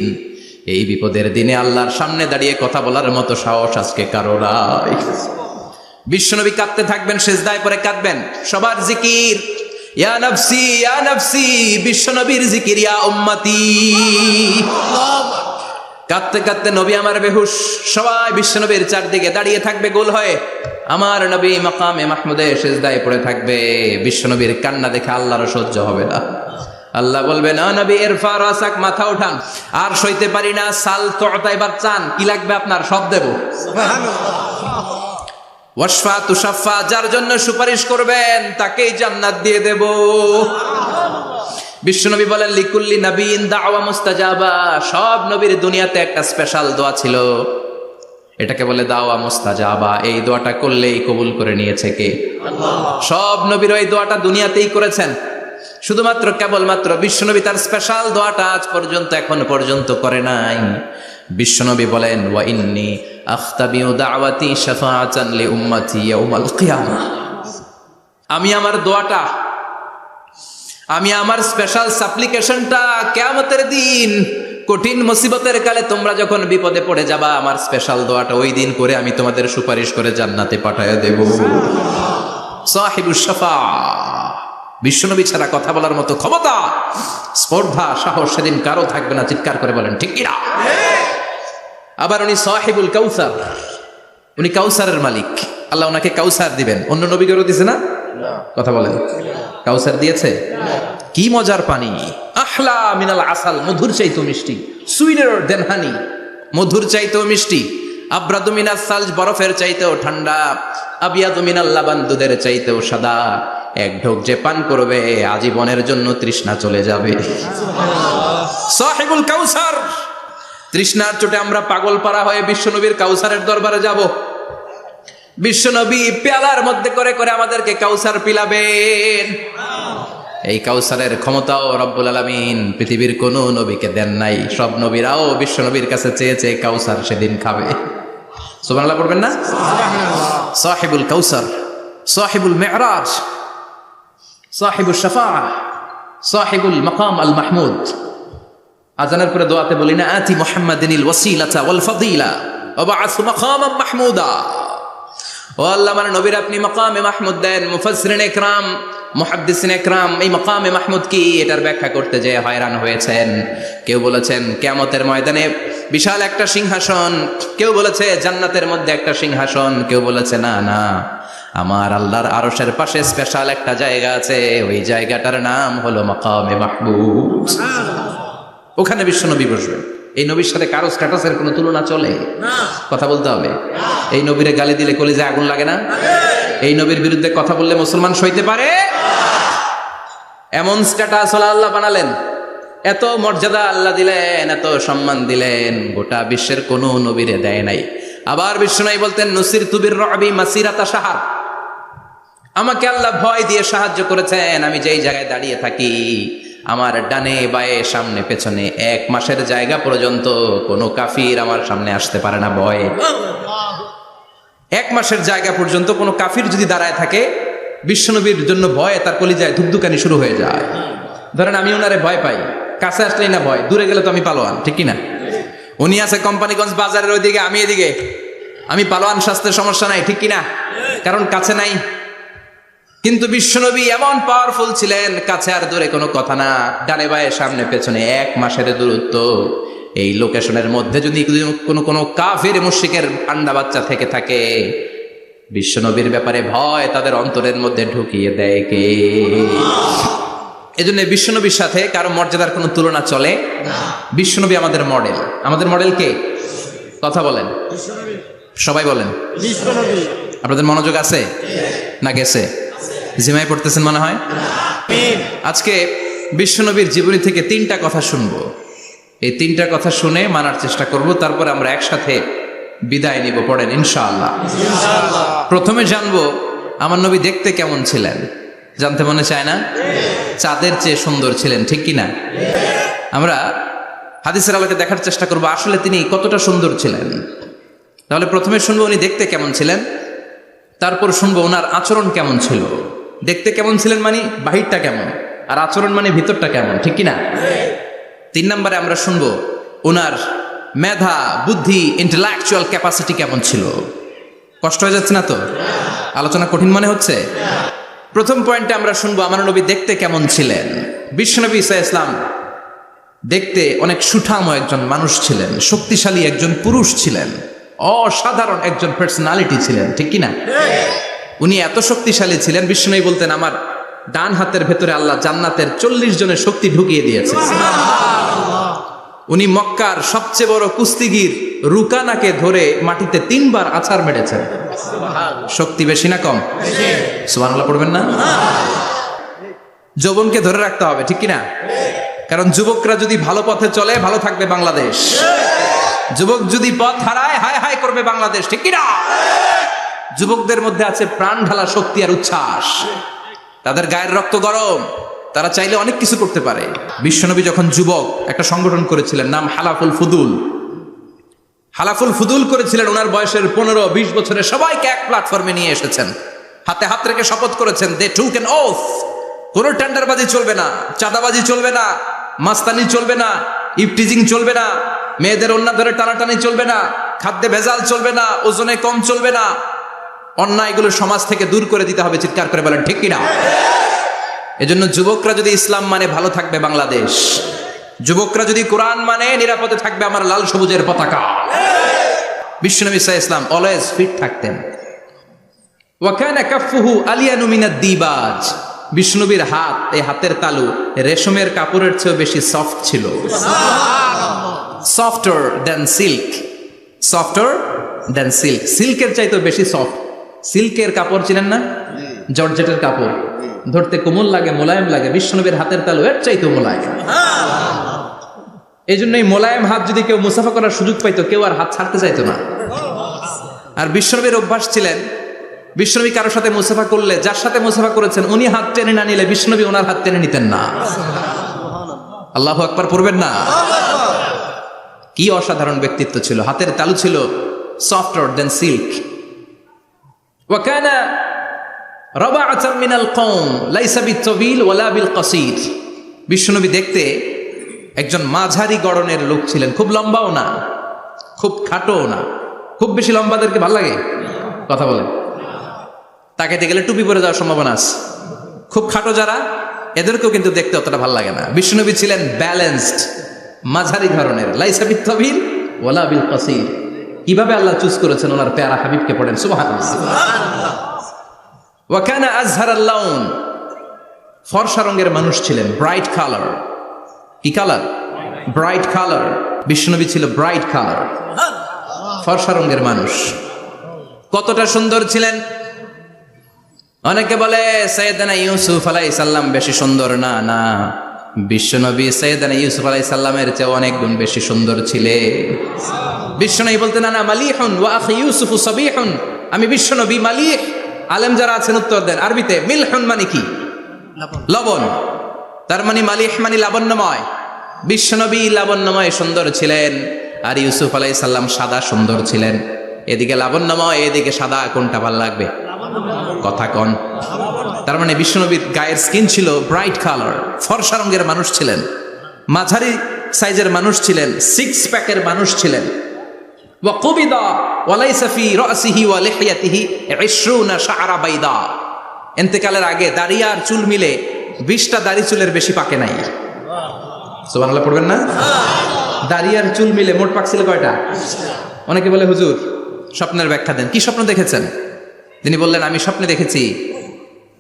এই বিপদের দিনে আল্লাহর সামনে দাঁড়িয়ে কথা বলার মতো সাহস আজকে কারো নাই। বিশ্বনবী কাঁদতে থাকবেন, সেজদায় পড়ে কাঁদবেন। সবার জিকির ইয়া নাফসি ইয়া নাফসি, বিশ্বনবীর জিকির ইয়া উম্মতি। কাঁদতে কাঁদতে নবী আমার বেহুশ, সবাই বিশ্বনবীর চারদিকে দাঁড়িয়ে থাকবে গোল হয়ে। আমার নবী মাকামে মাহমুদে সেজদায় পড়ে থাকবে। বিশ্বনবীর কান্না দেখে আল্লাহর সহ্য হবে না। আল্লাহ বলবে না নবী ইরফা রাসাক, মাথা উঠান, আর সইতে পারি না। সাল তুতা, এবার চান, কি লাগবে আপনার সব দেব। ওয়াশফা তুশাফা, যার জন্য সুপারিশ করবেন তাকেই জান্নাত দিয়ে দেব। বিশ্বনবী বলেন লিকুল্লি নবীন দাওয়া মুস্তাজাবা, সব নবীর দুনিয়াতে একটা স্পেশাল দোয়া ছিল, এটাকে বলে দাওয়া মুস্তাজাবা। এই দোয়াটা করলেই কবুল করে নিয়েছে কে? আল্লাহ। সব নবীর এই দোয়াটা দুনিয়াতেই করেছেন, শুধুমাত্র কেবলমাত্র বিশ্বনবী তার স্পেশাল দোয়াটা আজ পর্যন্ত এখন পর্যন্ত করে নাই। বিশ্বনবী বলেন ওয়া ইন্নী আখতাবিউ দাওয়াতি শাফাআতান লি উম্মতি ইয়াউমাল কিয়ামাহ, আমি আমার দোয়াটা, আমি আমার স্পেশাল সাপ্লিকেশনটা কিয়ামতের দিন কঠিন মুসিবতের কালে তোমরা যখন বিপদে পড়ে যাবা, আমার স্পেশাল দোয়াটা ওই দিন করে আমি তোমাদের সুপারিশ করে জান্নাতে পাঠায়া দেব। সাহিবুশ শাফাআ, বিশ্বনবী ছাড়া কথা বলার মতো ক্ষমতা, স্পর্ধা, সাহস সেদিন কারো থাকবে না। চিৎকার করে বলেন ঠিক কিনা? আবার উনি সাহিবুল কাউসার, উনি কাউসারের মালিক। আল্লাহ ওনাকে কাউসার দিবেন। অন্য নবীদেরও দিছে না? কথা বলেন, কাউসার দিয়েছে। কি মজার পানি, আহলা মিনাল আসাল, মধুর চাইতেও মিষ্টি। সুইটার দেন হানি, মধুর চাইতেও মিষ্টি। আব্রাদু মিনাস সালজ, বরফের চাইতেও ঠান্ডা। আবিয়াদু মিনাল লাবান, দুধের চাইতেও সাদা। এক ঢোক যে পান করবে আজীবনের জন্য তৃষ্ণা চলে যাবে। সাহিবুল কাউসার, তৃষ্ণার চোটে আমরা পাগল পারা হয়ে বিশ্বনবীর কাউসারের দরবারে যাব। বিশ্বনবী পেয়ালার মধ্যে করে করে আমাদেরকে কাউসার পিলাবেন। এই কাউসারের ক্ষমতাও রব্বুল আলামিন পৃথিবীর কোন নবীকে দেন নাই। সব নবীরাও বিশ্বনবীর কাছে চেয়েছে কাউসার সেদিন খাবে। সুবহানাল্লাহ পড়বেন না? সাহিবুল কাউসার, সাহিবুল মিরাজ, সাহিবুশ শাফাআ, সাহিবুল মাকাম আল মাহমুদ। আজানের পরে দোয়াতে বলি না, আতি মুহাম্মাদিনিল ওয়াসিলাতা ওয়াল ফাদিলা ওয়া বা'আসু মাকামান মাহমুদা। ও আল্লাহ, আমার নবীর আপনি মাকামে মাহমুদ দেন। মুফাসসিরিন ইকরাম, মুহাদ্দিসিন ইকরাম এই মাকামে মাহমুদ কি এটার ব্যাখ্যা করতে যে হয়রান হয়েছেন। কেউ বলেছেন কিয়ামতের ময়দানে বিশাল একটা সিংহাসন, কেউ বলেছে জান্নাতের মধ্যে একটা সিংহাসন, কেউ বলেছে না না, আমার আল্লাহর আরশের পাশে স্পেশাল একটা জায়গা আছে, ওই জায়গাটার নাম হলো মাকামে মাহমুদ। ওখানে বিশ্বনবী বসবেন। এই নবীর সাথে কারো স্ট্যাটাসের কোনো তুলনা চলে? কথা বলতে হবে। এই নবীরে গালি দিলে কলিজায় আগুন লাগে না? এই নবীর বিরুদ্ধে কথা বললে মুসলমান সইতে পারে? এমন স্ট্যাটাস আল্লাহ বানালেন, এত মর্যাদা আল্লাহ দিলেন, এত সম্মান দিলেন, গোটা বিশ্বের কোন নবীরে দেয় নাই। আবার বিশ্বনবী বলতেন নুসিরতু বির-রু'বি মাসিরাতা শাহর, আমাকে আল্লাহ ভয় দিয়ে সাহায্য করেছেন। আমি যেই জায়গায় দাঁড়িয়ে থাকি আমার ডানে বায়ে সামনে পেছনে 1 মাসের জায়গা পর্যন্ত কোনো কাফির আমার সামনে আসতে পারে না ভয়ে। 1 মাসের জায়গা পর্যন্ত কোনো কাফির যদি দাঁড়ায় থাকে, বিশ্বনবীর জন্য ভয়ে তার কলিজায় ধুকধুকানি শুরু হয়ে যায়। ধরেন আমি ওনারে ভয় পাই, কাছে আসলেই না ভয়, দূরে গেলে তো আমি পালোয়ান, ঠিক কিনা? উনি আছে কোম্পানিগঞ্জ বাজারের ওইদিকে, আমি এদিকে, আমি পালোয়ান, স্বাস্থ্যের সমস্যা নাই, ঠিক কিনা? কারণ কাছে নাই। কিন্তু বিশ্বনবী এমন পাওয়ারফুল ছিলেন, কাছে আর দূরে কোনো কথা না, ডানে বায়ে সামনে পেছনে 1 মাসের দূরত্ব। এই লোকেশনের মধ্যে যদি কোনো কাফির মুশরিকের আন্ডা বাচ্চা থেকে থাকে, বিশ্বনবীর ব্যাপারে ভয় তাদের অন্তরের মধ্যে ঢুকিয়ে দেয় কে? এজন্য বিশ্বনবীর সাথে কারো মর্যাদার কোনো তুলনা চলে না। বিশ্বনবী আমাদের মডেল। আমাদের মডেল কে? কথা বলেন, সবাই বলেন। আপনাদের মনোযোগ আছে না গেছে? জিমাই পড়তেছেন মনে হয়। আজকে বিশ্বনবীর জীবনী থেকে 3টা কথা শুনবো। এই 3টা কথা শুনে মানার চেষ্টা করব, তারপর আমরা একসাথে বিদায় নিব। পড়েন ইনশাআল্লাহ। প্রথমে জানবো আমার নবী দেখতে কেমন ছিলেন। জানতে মনে চায় না? চাঁদের চেয়ে সুন্দর ছিলেন, ঠিক কিনা? আমরা হাদিসের আলোকে দেখার চেষ্টা করব আসলে তিনি কতটা সুন্দর ছিলেন। তাহলে প্রথমে শুনবো উনি দেখতে কেমন ছিলেন, তারপর শুনবো ওনার আচরণ কেমন ছিল। দেখতে কেমন ছিলেন মানে বাহিরটা কেমন, আর আচরণ মানে ভিতরটা কেমন, ঠিক কিনা? 3 নম্বরে আমরা শুনবো ওনার মেধা, বুদ্ধি, ইন্টেলেকচুয়াল ক্যাপাসিটি কেমন ছিল। কষ্ট হয়ে যাচ্ছে না তো? আলোচনা কঠিন মনে হচ্ছে? প্রথম পয়েন্টে আমরা শুনবো আমার নবী দেখতে কেমন ছিলেন। বিশ্বনবী ঈসা ইসলাম দেখতে অনেক সুঠাম একজন মানুষ ছিলেন, শক্তিশালী একজন পুরুষ ছিলেন, অসাধারণ একজন পার্সোনালিটি ছিলেন, ঠিক কিনা? উনি এত শক্তিশালী ছিলেন, বিশ্বনবী বলতেন আমার ডান হাতের ভেতরে আল্লাহ জান্নাতের 40 জনের শক্তি ঢুকিয়ে দিয়েছে। উনি মক্কার সবচেয়ে বড় কুস্তিগির রুকানাকে ধরে মাটিতে 3 বার আছাড় মেরেছেন। শক্তি বেশি না কম? সুবহানাল্লাহ পড়বেন না? যৌবনকে ধরে রাখতে হবে, ঠিক কিনা? কারণ যুবকরা যদি ভালো পথে চলে, ভালো থাকবে বাংলাদেশ। যুবক যদি পথ হারায়, হায় হায় করবে বাংলাদেশ, ঠিক কিনা? যুবকদের মধ্যে আছে প্রাণ ঢালা শক্তি আর উচ্ছ্বাস। তাদের গায়ের রক্ত গরম, তারা চাইলে অনেক কিছু করতে পারে। বিশ্বনবী যখন যুবক একটা সংগঠন করেছিলেন, নাম হালাফুল ফুদুল। হালাফুল ফুদুল করেছিলেন। ওনার বয়সের 15-20 বছরে সবাইকে এক প্ল্যাটফর্মে নিয়ে এসেছেন, হাতে হাত রেখে শপথ করেছেন, দে টুক অ্যান ওথ, কোনো টেন্ডারবাজি চলবে না, চাঁদাবাজি চলবে না, মাস্তানি চলবে না, ইফটিজিং চলবে না, মেয়েদের ওন্না ধরে টানাটানি চলবে না, খাদ্যে ভেজাল চলবে না, ওজনে কম চলবে না, অন্যায়গুলো সমাজ থেকে দূর করে দিতে হবে। চিৎকার করে বলেন ঠিক কিনা? এজন্য যুবকরা যদি ইসলাম মানে ভালো থাকবে বাংলাদেশ, যুবকরা যদি কোরআন মানে নিরাপদে থাকবে আমার লাল সবুজের পতাকা। বিশ্বনবী সাল্লাল্লাহু আলাইহি ওয়াসাল্লাম অলওয়েজ ফিট থাকতেন। ওয়া কানা কাফফুহু আলিয়ানু মিনাদ দিবাজ। বিশ্বনবীর হাত, এই হাতের তালু রেশমের কাপড়ের চেয়ে বেশি সফট ছিল। Softer than silk, softer than silk, সিল্কের চাইতেও বেশি সফট। সিল্কের কাপড় চিনেন না? জর্জেটের কাপড় ধরতে কোমল লাগে, মোলায়েম লাগে। বিশ্বনবীর হাতের তালু এর চাইতেও মোলায়েম। এই জন্য এই মোলায়েম হাত যদি কেউ মুসাফা করার সুযোগ পাইতো, কেউ আর হাত ছাড়তে চাইতো না। আর বিশ্বনবীর অভ্যাস ছিলেন, বিশ্বনবী কারোর সাথে মুসাফা করলে, যার সাথে মুসাফা করেছেন উনি হাত টেনে না নিলে বিশ্বনবী ওনার হাত টেনে নিতেন না। আল্লাহু আকবার পড়বেন না? কি অসাধারণ ব্যক্তিত্ব ছিল। হাতের তালু ছিল সফটার দেন সিল্ক। ওয়া কানা রাবাআতাম মিনাল কওম লাইসা বিত-তাবিল ওয়ালা বিল কাসীর। বিশ্বনবী দেখতে একজন মাঝারি গড়নের লোক ছিলেন, খুব লম্বাও না, খুব খাটোও না। খুব বেশি লম্বাদেরকে ভালো লাগে? কথা বলে তাকাইতে গেলে টুপি পরে যাওয়ার সম্ভাবনা আছে। খুব খাটো যারা, এদেরকেও কিন্তু দেখতে অতটা ভালো লাগে না। বিশ্বনবী ছিলেন ব্যালেন্সড, মাঝারি ধরনের। লাইসা বিত-তাবিল ওয়ালা বিল কাসীর। কিভাবে আল্লাহ চুজ করেছেন ওনার প্যারা হাবিবকে, পড়েন সুবহানাল্লাহ। ওয়া কানা আযহারাল লাউন, ফর্সা রঙের মানুষ ছিলেন, ব্রাইট কালার। কি কালার? Bright colour. বিশ্বনবী ছিল ব্রাইট কালার, ফর্সা রঙের মানুষ। কতটা সুন্দর ছিলেন! অনেকে বলে সাইয়েদনা ইউসুফ আলাইহিস সালাম বেশি সুন্দর। না না, বিশ্বনবী সাইয়েদনা ইউসুফ আলাইহিস সালামের চেয়ে অনেক গুণ বেশি সুন্দর ছিলেন। বিশ্বনবী বলতেন আনা মালিহুন ওয়া আখি ইউসুফু সাবিহুন। আমি বিশ্বনবী মালিহ। আলেম যারা আছেন উত্তর দেন আরবিতে। মিলহুন মানে কি? লবণ। তার মানে মালিহ মানে লাবণ্যময়। বিশ্বনবী লাবণ্যময় সুন্দর ছিলেন, আর ইউসুফ আলাইহিস সালাম সাদা সুন্দর ছিলেন। এদিকে লাবণ্যময়, এদিকে সাদা, কোনটা ভালো লাগবে? কথা কন। তার মানে বিশ্বনবীর গায়ের স্কিন ছিল ব্রাইট কালার, ফর্সা রঙের মানুষ ছিলেন, মাঝারি সাইজের মানুষ ছিলেন, সিক্স প্যাকের মানুষ ছিলেন। ওয়া কুবিদা ওয়া লাইসা ফি রাসিহি ওয়া লিহিয়াতিহি 20 শাআরা বাইদা। ইন্তেকালের আগে দাড়ি আর চুল মিলে 20টা দাড়ি চুলের বেশি পাকে নাই। সুবহানাল্লাহ পড়বেন না? দাড়ি আর চুল মিলে মোট পাকছিল কয়টা? অনেকে বলে হুজুর স্বপ্নের ব্যাখ্যা দেন, কি স্বপ্ন দেখেছেন? তিনি বললেন, আমি স্বপ্নে দেখেছি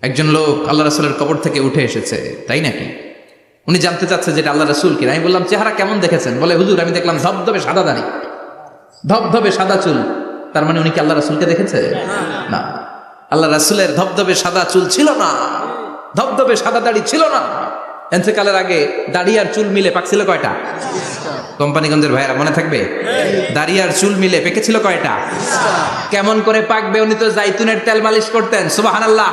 একজন লোক আল্লাহ রাসূলের কবর থেকে উঠে এসেছে। তাই নাকি? উনি জানতে চাচ্ছে যেটা আল্লাহ রাসূল কিনা। আমি বললাম, চেহারা কেমন দেখেছেন? বলে, হুজুর আমি দেখলাম ধবধবে সাদা দাড়ি, ধবধবে সাদা চুল। তার মানে উনি কি আল্লাহ রাসূলকে দেখেছে? না, আল্লাহ রাসূলের ধবধবে সাদা চুল ছিল না, ধবধবে সাদা দাড়ি ছিল না। ইন্তেকালের আগে দাড়ি আর চুল মিলে পাকছিল কয়টা? কোম্পানিগঞ্জের ভাইয়েরা মনে থাকবে? দাড়ি আর চুল মিলে পেকেছিল কয়টা? কেমন করে পাকবে? উনি তো জাইতুনের তেল মালিশ করতেন। সুবহানাল্লাহ।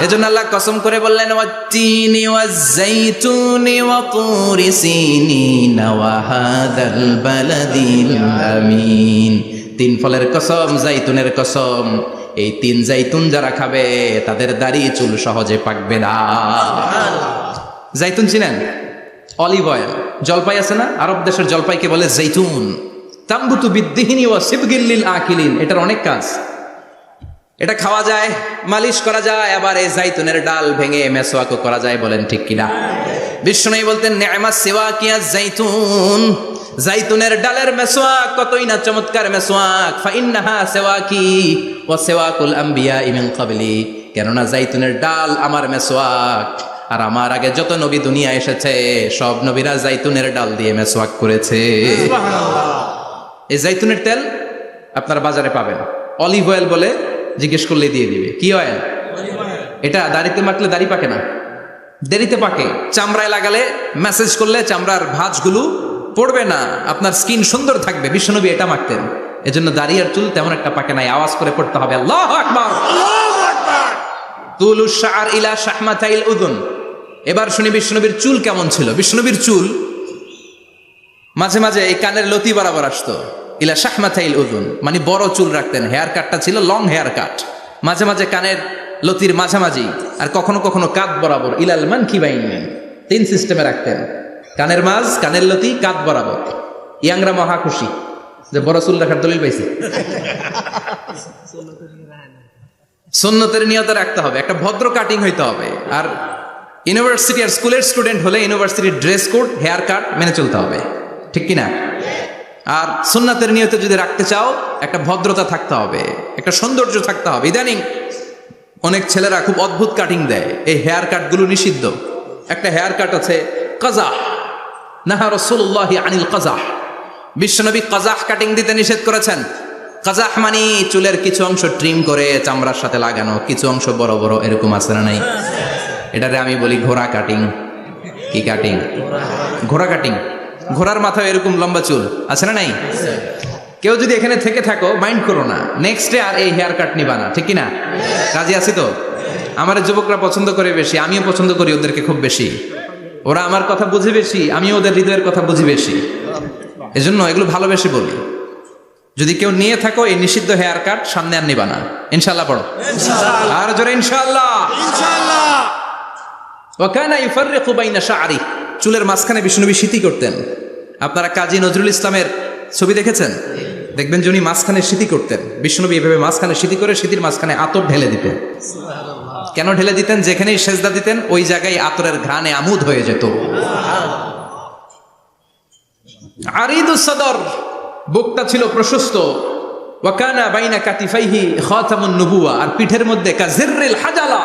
এজন্য আল্লাহ কসম করে বললেন, ওয়াত-তিনি ওয়াজ-জাইতুনি ওয়া তুরি সিনিন ওয়া হাদাল বালাদিল আমিন। তিন ফলের কসম, জাইতুনের কসম। এই তিন জাইতুন যারা খাবে তাদের দাড়ি চুল সহজে পাকবে না। জাইতুন চিনেন? Olive oil. জলপাই আছে না, আরব দেশের জলপাইকে বলে জাইতুন। তামবুতু বিদ্দিহিনি ওয়া সিবগিল লিল আকিলিন। এটার অনেক কাজ। এটা খাওয়া যায়, মালিশ করা যায়, আবার এই জাইতুনের ডাল ভেঙে মেসওয়াকও করা যায়। বলেন ঠিক কিনা? বিষ্ণু বলতেন, নি'মাস সিওয়াকিয়া জাইতুন। জাইতুনের ডালের মেসওয়াক কতই না চমৎকার মেসওয়াক। ফাইন্নাহা সিওয়াকি ওয়া সিওয়াকুল আম্বিয়া মিন ক্বাবলি। কেননা জাইতুনের ডাল আমার মেসওয়াক, আর আমার আগে যত নবী দুনিয়া এসেছে সব নবীরা জাইতুনের ডাল দিয়ে মেসওয়াক করেছে। এই জাইতুনের তেল আপনারা বাজারে পাবেন। অলিভ অয়েল বলে জিজ্ঞেস করলে দিয়ে দিবে। কি অয়েল? এটা দাড়িতে মাখলে দাড়ি পাকে না, দেরিতে পাকে। চামড়ায় লাগালে ম্যাসেজ করলে চামড়ার ভাঁজগুলো পড়বে না, আপনার স্কিন সুন্দর থাকবে। বিশ্বনবী এটা মাখতেন, এজন্য দাড়ি আর চুল তেমন একটা পাকে নাই। আওয়াজ করে পড়তে হবে, আল্লাহু আকবার। তুলুশ শাআর ইলা শাহমাতাইল উযুন। এবার শুনি বিশ্বনবীর চুল কেমন ছিল। বিশ্বনবীর চুল মাঝে মাঝে এই কানের লতি বরাবর আসতো। ইলা শাহমাতাইল উযুন মানে বড় চুল রাখতেন। হেয়ার কাটটা ছিল লং হেয়ার কাট, মাঝে মাঝে কানের লতির মাঝামাঝি, আর কখনো কখনো কাঁধ বরাবর। ইলাল মানকিবাইন, তিন সিস্টেমে রাখতেন। কানের মাঝ, কানের লতি, কাঁধ বরাবর। ইয়াংরা মহা খুশি যে বড় চুল রাখার দলিল পাইছে। সুন্নতের নিয়তে রাখতে হবে, একটা ভদ্র কাটিং হইতে হবে। আর ইউনিভার্সিটি আর স্কুলের স্টুডেন্ট হলে ইউনিভার্সিটির ড্রেস কোড, হেয়ার কাট মেনে চলতে হবে, ঠিক কিনা? আর সুন্নাতের নিয়তে যদি রাখতে চাও, একটা ভদ্রতা থাকতে হবে, একটা সৌন্দর্য থাকতে হবে। ইদানিং অনেক ছেলেরা খুব অদ্ভুত কাটিং দেয়, এই হেয়ার কাটগুলো নিষিদ্ধ। একটা হেয়ার কাট আছে কাজাহ, নাহা রাসূলুল্লাহি আনিল কাজাহ। বিশ্বনবী কাজাহ কাটিং দিতে নিষেধ করেছেন। কাজাহ মানে চুলের কিছু অংশ ট্রিম করে চামড়ার সাথে লাগানো, কিছু অংশ বড় বড়, এরকম আছে না নাই? এটারে আমি বলি ঘোড়া কাটিং। কি কাটিং? ঘোড়া কাটিং। ঘোড়ার মাথায় এরকম লম্বা চুল আছে না নাই? কেউ যদি এখানে থেকে থাকো, মাইন্ড করো না, নেক্সট ডে আর এই হেয়ার কাট নিবা না, ঠিক কিনা? কাজে আছি তো? আমার যুবকরা পছন্দ করে বেশি, আমিও পছন্দ করি ওদেরকে খুব বেশি। ওরা আমার কথা বুঝে বেশি, আমিও ওদের হৃদয়ের কথা বুঝি বেশি। এজন্য এগুলো ভালোবেসে বলি। যদি কেউ নিয়ে থাকো এই নিষিদ্ধ হেয়ার কাট, সামনে আর নিবা না। ইনশাআল্লাহ পড়ো, আর জোরে ইনশাআল্লাহ। ওয়া কানা ইউফাররিকু বাইনা শা'রি। চুলের মাঝখানে বিষ্ণুনবী সিঁথি করতেন। আপনারা কাজী নজরুল ইসলামের ছবি দেখেছেন? দেখবেন যে উনি মাঝখানে সিঁথি করতেন। বিষ্ণুনবী এভাবে মাঝখানে সিঁথি করে সিঁথির মাঝখানে আতর ঢেলে দিতেন। কেন ঢেলে দিতেন? যেখানেই সেজদা দিতেন ওই জায়গায় আতরের ঘ্রাণে আমোদ হয়ে যেত। আরিদুস সাদর, বুকটা ছিল প্রশস্ত। ওয়া কানা বাইনা কাতিফাইহি খাতামুন নবুওয়া, আর পিঠের মধ্যে কাজিররিল হাজালা,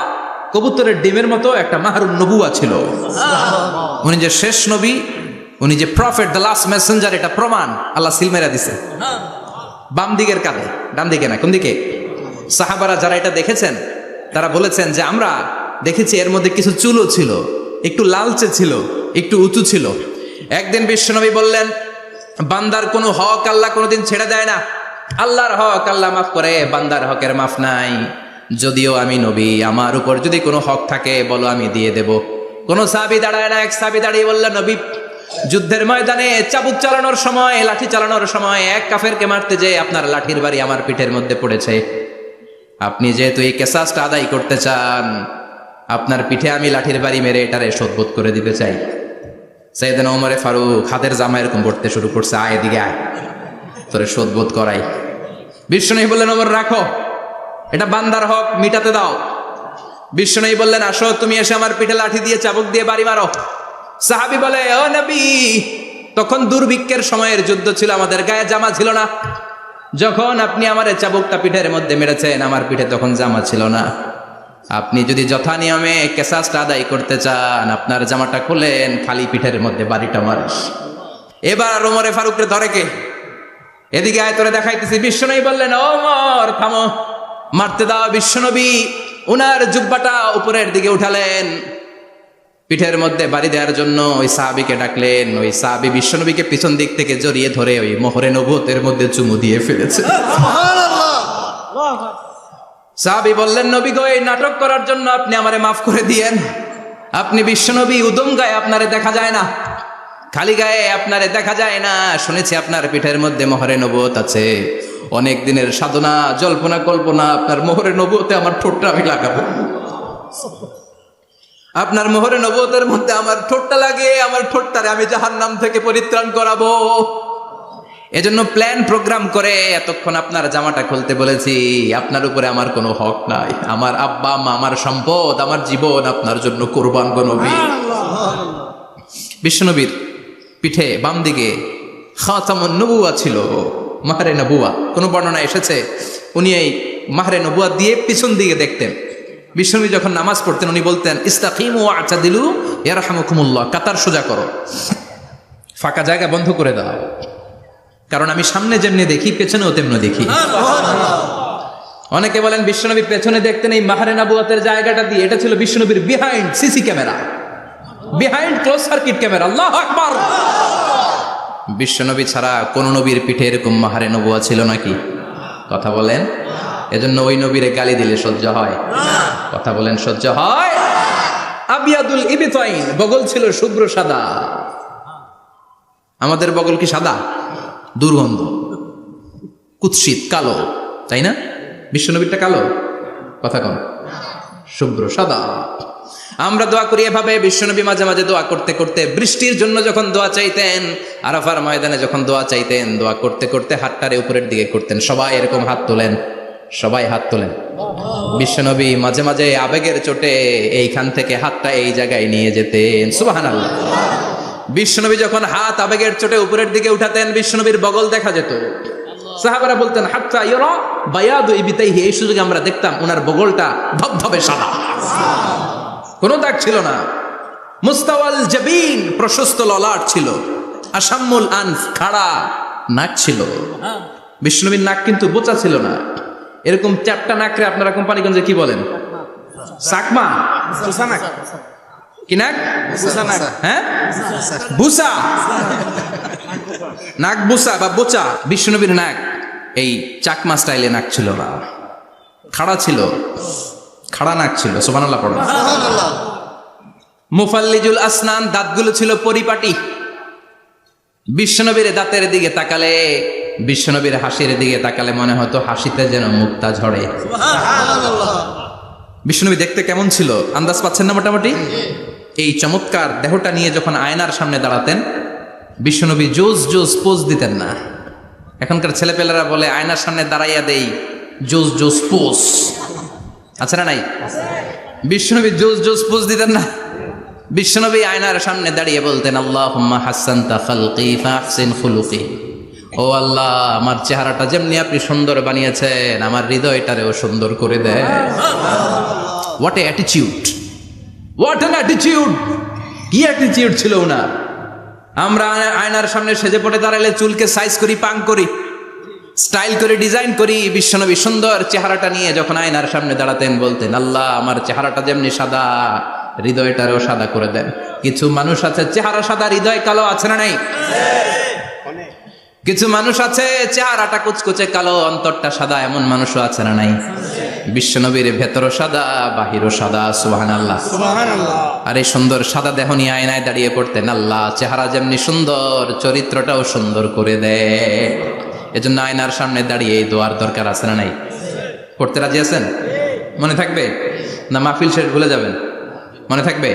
কবুতরের ডিমের মতো একটা মাহরুন নবুওয়া ছিল। উনি যে শেষ নবী, উনি যে প্রফেট, দ্য লাস্ট মেসেঞ্জার, এটা প্রমাণ আল্লাহ সিল মেরা দিছে। বাম দিকের কাঁধে, ডান দিকে না। কোন দিকে? সাহাবারা যারা এটা দেখেছেন তারা বলেছেন যে আমরা দেখেছি এর মধ্যে কিছু চুলও ছিল, একটু লালচে ছিল, একটু উঁচু ছিল। একদিন বিশ্বনবী বললেন, বান্দার কোনো হক আল্লাহ কোনোদিন ছেড়ে দেয় না। আল্লাহর হক আল্লাহ মাফ করে, বান্দার হকের মাফ নাই। যদিও আমি নবী, আমার উপর যদি কোনো হক থাকে বলো, আমি দিয়ে দেব। কোন সাহাবী দাঁড়ায় না, এক সাহাবী দাঁড়িয়ে বললেন, নবী যুদ্ধের ময়দানে চাবুক চালানোর সময়, লাঠি চালানোর সময় এক কাফেরকে মারতে যেয়ে আপনার লাঠির বাড়ি আমার পিঠের মধ্যে পড়েছে। আপনি যেহেতু এই কেসাসটা আদায় করতে চান, আপনার পিঠে আমি লাঠির বাড়ি মেরে এটারে শোধবোধ করে দিতে চাই। সাইয়েদনা ওমরে ফারুক হাতের জামা এরকম পড়তে শুরু করছে, আয় এদিকে আয়, তোরে শোধবোধ করাই। বিশ্বনবী বললেন, ওমর রাখো, এটা বান্দার হক, মিটাতে দাও। বিশ্বনবী বললেন, আসো তুমি এসে আমার পিঠে লাঠি দিয়ে চাবুক দিয়ে বাড়ি মারো। সাহাবী বলে, ও নবী, তখন দুর্ভিক্ষের সময়ের যুদ্ধ ছিল, আমাদের গায়ে জামা ছিল না। যখন আপনি আমার চাবুকটা পিঠের মধ্যে মেরেছেন, আমার পিঠে তখন জামা ছিল না। আপনি যদি যথা নিয়মে কেসাসটা আদায় করতে চান, আপনার জামাটা খুলেন, খালি পিঠের মধ্যে বাড়িটা মারিস। এবার ওমরে ফারুককে ধরে কে? এদিকে আয়, তোরে দেখাইতেছি। বিশ্বনবী বললেন, ওমর থামো, মারতে দাও। বিশ্বনবী উনার জুব্বাটা উপরের দিকে উঠালেন, পিঠের মধ্যে বাড়ি দেওয়ার জন্য ওই সাহাবীকে ডাকলেন। ওই সাহাবী বিশ্বনবীকে পিছন দিক থেকে জড়িয়ে ধরে ওই মোহরে নবুয়তের মধ্যে চুমু দিয়ে ফেলেছে। সাহাবী বললেন, নবী গো, এই নাটক করার জন্য আপনি আমারে মাফ করে দিয়েন। আপনি বিশ্বনবী, উদম গায়ে আপনারে দেখা যায় না, খালি গায়ে আপনারে দেখা যায় না। শুনেছি আপনার পিঠের মধ্যে মোহরে নবুয়ত আছে, অনেক দিনের সাধনা, জল্পনা কল্পনা, আপনার মোহরে নবুয়তে আমার ঠোঁটটা আমি লাগাবো। আপনার মোহরে নবুয়তের মধ্যে আমার ঠোঁটটা লাগিয়ে আমার ঠোঁটটারে আমি জাহান্নাম থেকে পরিত্রাণ করাবো। এজন্য প্ল্যান প্রোগ্রাম করে এতক্ষণ আপনার জামাটা খুলতে বলেছি। আপনার উপরে আমার কোনো হক নাই, আমার আব্বা মা, আমার সম্পদ, আমার জীবন আপনার জন্য কোরবান গো নবী। বিশ্বনবীর পিঠে বাম দিকে খাতামুন নবুয়া ছিল, মাহরে নবুয়া। কোন বর্ণনা এসেছে উনি এই মাহরে নবুয়া দিয়ে পিছন দিকে দেখতেন। বিশ্বনবী যখন নামাজ পড়তেন উনি বলতেন, ইস্তাকিমু ওয়া'তাদিলু ইয়ারহামুকুমুল্লাহ, কাতার সোজা করো, ফাঁকা জায়গা বন্ধ করে দাও, কারণ আমি সামনে যেমনি দেখি পেছনেও তেমনি দেখি। অনেকে বলেন বিশ্বনবী পেছনে দেখতেন এই মাহরে নবুয়াতের জায়গাটা দিয়ে, এটা ছিল বিশ্বনবীর behind CC camera, behind close circuit camera. আল্লাহু আকবার। বিশ্বনবী ছাড়া কোন নবীর পিঠে এরকম মাহরে নবুয়া ছিল নাকি? কথা বলেন। এজন্য ওই নবীরে গালি দিলে সহ্য হয়? কথা বলেন, সহ্য হয়? আবিয়াদুল ইবতাইন, বগল ছিল শুভ্র সাদা। আমাদের বগল কি সাদা? দুর্গন্ধ, কুৎসিত, কালো, তাই না? বিশ্বনবীরটা কালো? কথা কন, শুভ্র সাদা। আমরা দোয়া করি এভাবে। বিশ্বনবী মাঝে মাঝে দোয়া করতে করতে, বৃষ্টির জন্য যখন দোয়া চাইতেন, আরাফার ময়দানে যখন দোয়া চাইতেন, দোয়া করতে করতে হাতটারে উপরের দিকে করতেন। সবাই এরকম হাত তোলেন, সবাই হাত তোলেন। বিশ্বনবী মাঝে মাঝে আবেগের চোটে এইখান থেকে হাতটা এই জায়গায় নিয়ে যেতেন। সুবহানাল্লাহ। বিশ্বনবী যখন হাত আবেগের চোটে উপরের দিকে উঠাতেন, বিশ্বনবীর বগল দেখা যেত। সাহাবারা বলতেন, হাত্তা ইয়ারা বায়াদু ইবতাইহি, এই সুযোগে আমরা দেখতাম ওনার বগলটা ধবধবে সাদা, কোনো দাগ ছিল না। মুস্তাওয়াল জাবিন, প্রশস্ত ললাট ছিল। আসাম্মুল আনফ, খাড়া নাক ছিল। বিষ্ণুবীর নাক কিন্তু বোচা ছিল না, এরকম চ্যাপটা নাকরে আপনারা কোম্পানিগঞ্জে কি বলেন? চাকমা, কি নাক? হ্যাঁ, বুসা, নাক বুসা বা বোচা। বিষ্ণুবীর নাক এই চাকমা স্টাইলে নাক ছিল না, খাড়া ছিল, খাড়া নাক ছিল। সুবহানাল্লাহ পড়ো। মুফাল্লিজুল আসনান, দাঁতগুলো ছিল পরিপাটি। বিশ্বনবীর দাঁতের দিকে তাকালে, বিশ্বনবীর হাসির দিকে তাকালে মনে হতো হাসিতে যেন মুক্তা ঝরে। বিশ্বনবী দেখতে কেমন ছিল আন্দাজ পাচ্ছেন না মোটামুটি? এই চমৎকার দেহটা নিয়ে যখন আয়নার সামনে দাঁড়াতেন, বিশ্বনবী জোস জোস পোজ দিতেন না। এখনকার ছেলেপেলেরা বলে আয়নার সামনে দাঁড়াইয়া দেই জোস জোস পোজ, আছে না নাই? বিশ্বনবী জোস জোস পোজ দিতেন না। বিশ্বনবী আয়নার সামনে দাঁড়িয়ে বলতেন, আল্লাহুম্মা হাসানতা খালকি ফাহসিন খুলুকি, ও আল্লাহ, আমার চেহারাটা যেমনি আপনি সুন্দর বানিয়েছেন, আমার হৃদয়টারেও সুন্দর করে দেন। What a attitude, what an attitude! কি অ্যাটিটিউড ছিল ওনার! আমরা আয়নার সামনে সেজে পড়ে দাঁড়ালে চুলকে সাইজ করি, পাং করি, স্টাইল করে, ডিজাইন করি। বিশ্বনবী সুন্দর চেহারাটা নিয়ে যখন আয়নার সামনে দাঁড়াতেন বলতেন, আল্লাহ, আমার চেহারাটা যেমনি সাদা, হৃদয়টারেও সাদা করে দেন। কিছু মানুষ আছে চেহারা সাদা, হৃদয় কালো, আছে না নাই? কিছু মানুষ আছে চেহারাটা কুচকুচে কালো, অন্তরটা সাদা, এমন মানুষও আছে না নাই? বিশ্বনবীর ভেতরও সাদা বাহিরও সাদা, সুবহানাল্লাহ। আর এই সুন্দর সাদা দেহ নিয়ে আয়নায় দাঁড়িয়ে পড়তেন, আল্লাহ চেহারা যেমনি সুন্দর চরিত্রটাও সুন্দর করে দেয়। এজন্য আয়নার সামনে দাঁড়িয়ে এই দোয়ার দরকার আছে না নাই? পড়তে রাজি আছেন? মনে থাকবে না মাহফিল শেষ ভুলে যাবেন? মনে থাকবে?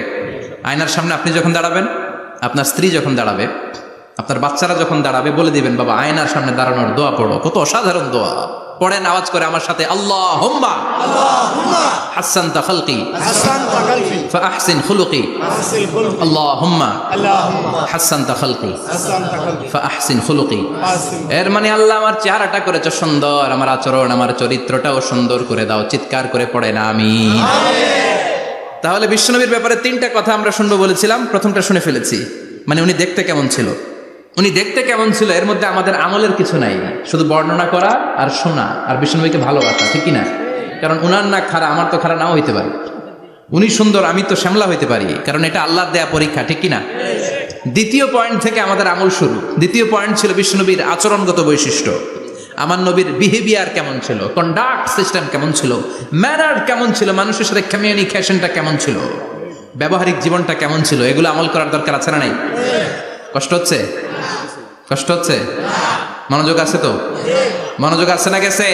আয়নার সামনে আপনি যখন দাঁড়াবেন, আপনার স্ত্রী যখন দাঁড়াবে, আপনার বাচ্চারা যখন দাঁড়াবে, বলে দিবেন বাবা আয়নার সামনে দাঁড়ানোর দোয়া পড়ো। কত অসাধারণ দোয়া! পড়েন আওয়াজ করে আমার সাথে, আল্লাহুম্মা হাসানতা খালকি ফাআহসিন খুলুকি, আল্লাহুম্মা হাসানতা খালকি ফাআহসিন খুলুকি। এর মানে আল্লাহ আমার চেহারাটা করেছো সুন্দর, আমার আচরণ আমার চরিত্রটাও সুন্দর করে দাও। চিৎকার করে পড়ে না আমিন। তাহলে বিশ্বনবীর ব্যাপারে 3টা কথা আমরা শুনবো বলেছিলাম, প্রথমটা শুনে ফেলেছি। মানে উনি দেখতে কেমন ছিল, উনি দেখতে কেমন ছিল, এর মধ্যে আমাদের আমলের কিছু নাই, শুধু বর্ণনা করা আর শোনা আর বিশ্বনবীকে ভালোবাসা, ঠিক কি না? কারণ উনার না খাড়া, আমার তো খাড়া নাও হইতে পারে। উনি সুন্দর, আমি তো শ্যামলা হইতে পারি, কারণ এটা আল্লাহর দেয়া পরীক্ষা, ঠিক কি না? দ্বিতীয় পয়েন্ট থেকে আমাদের আমল শুরু। দ্বিতীয় পয়েন্ট ছিল বিশ্বনবীর আচরণগত বৈশিষ্ট্য। আমার নবীর বিহেভিয়ার কেমন ছিল, কন্ডাক্ট সিস্টেম কেমন ছিল, ম্যানার কেমন ছিল, মানুষের সাথে কমিউনিকেশনটা কেমন ছিল, ব্যবহারিক জীবনটা কেমন ছিল, এগুলো আমল করার দরকার আছে না নাই? কষ্ট হচ্ছে? কষ্ট হচ্ছে? মনোযোগ আছে তো? মনোযোগ আছে না গেছে?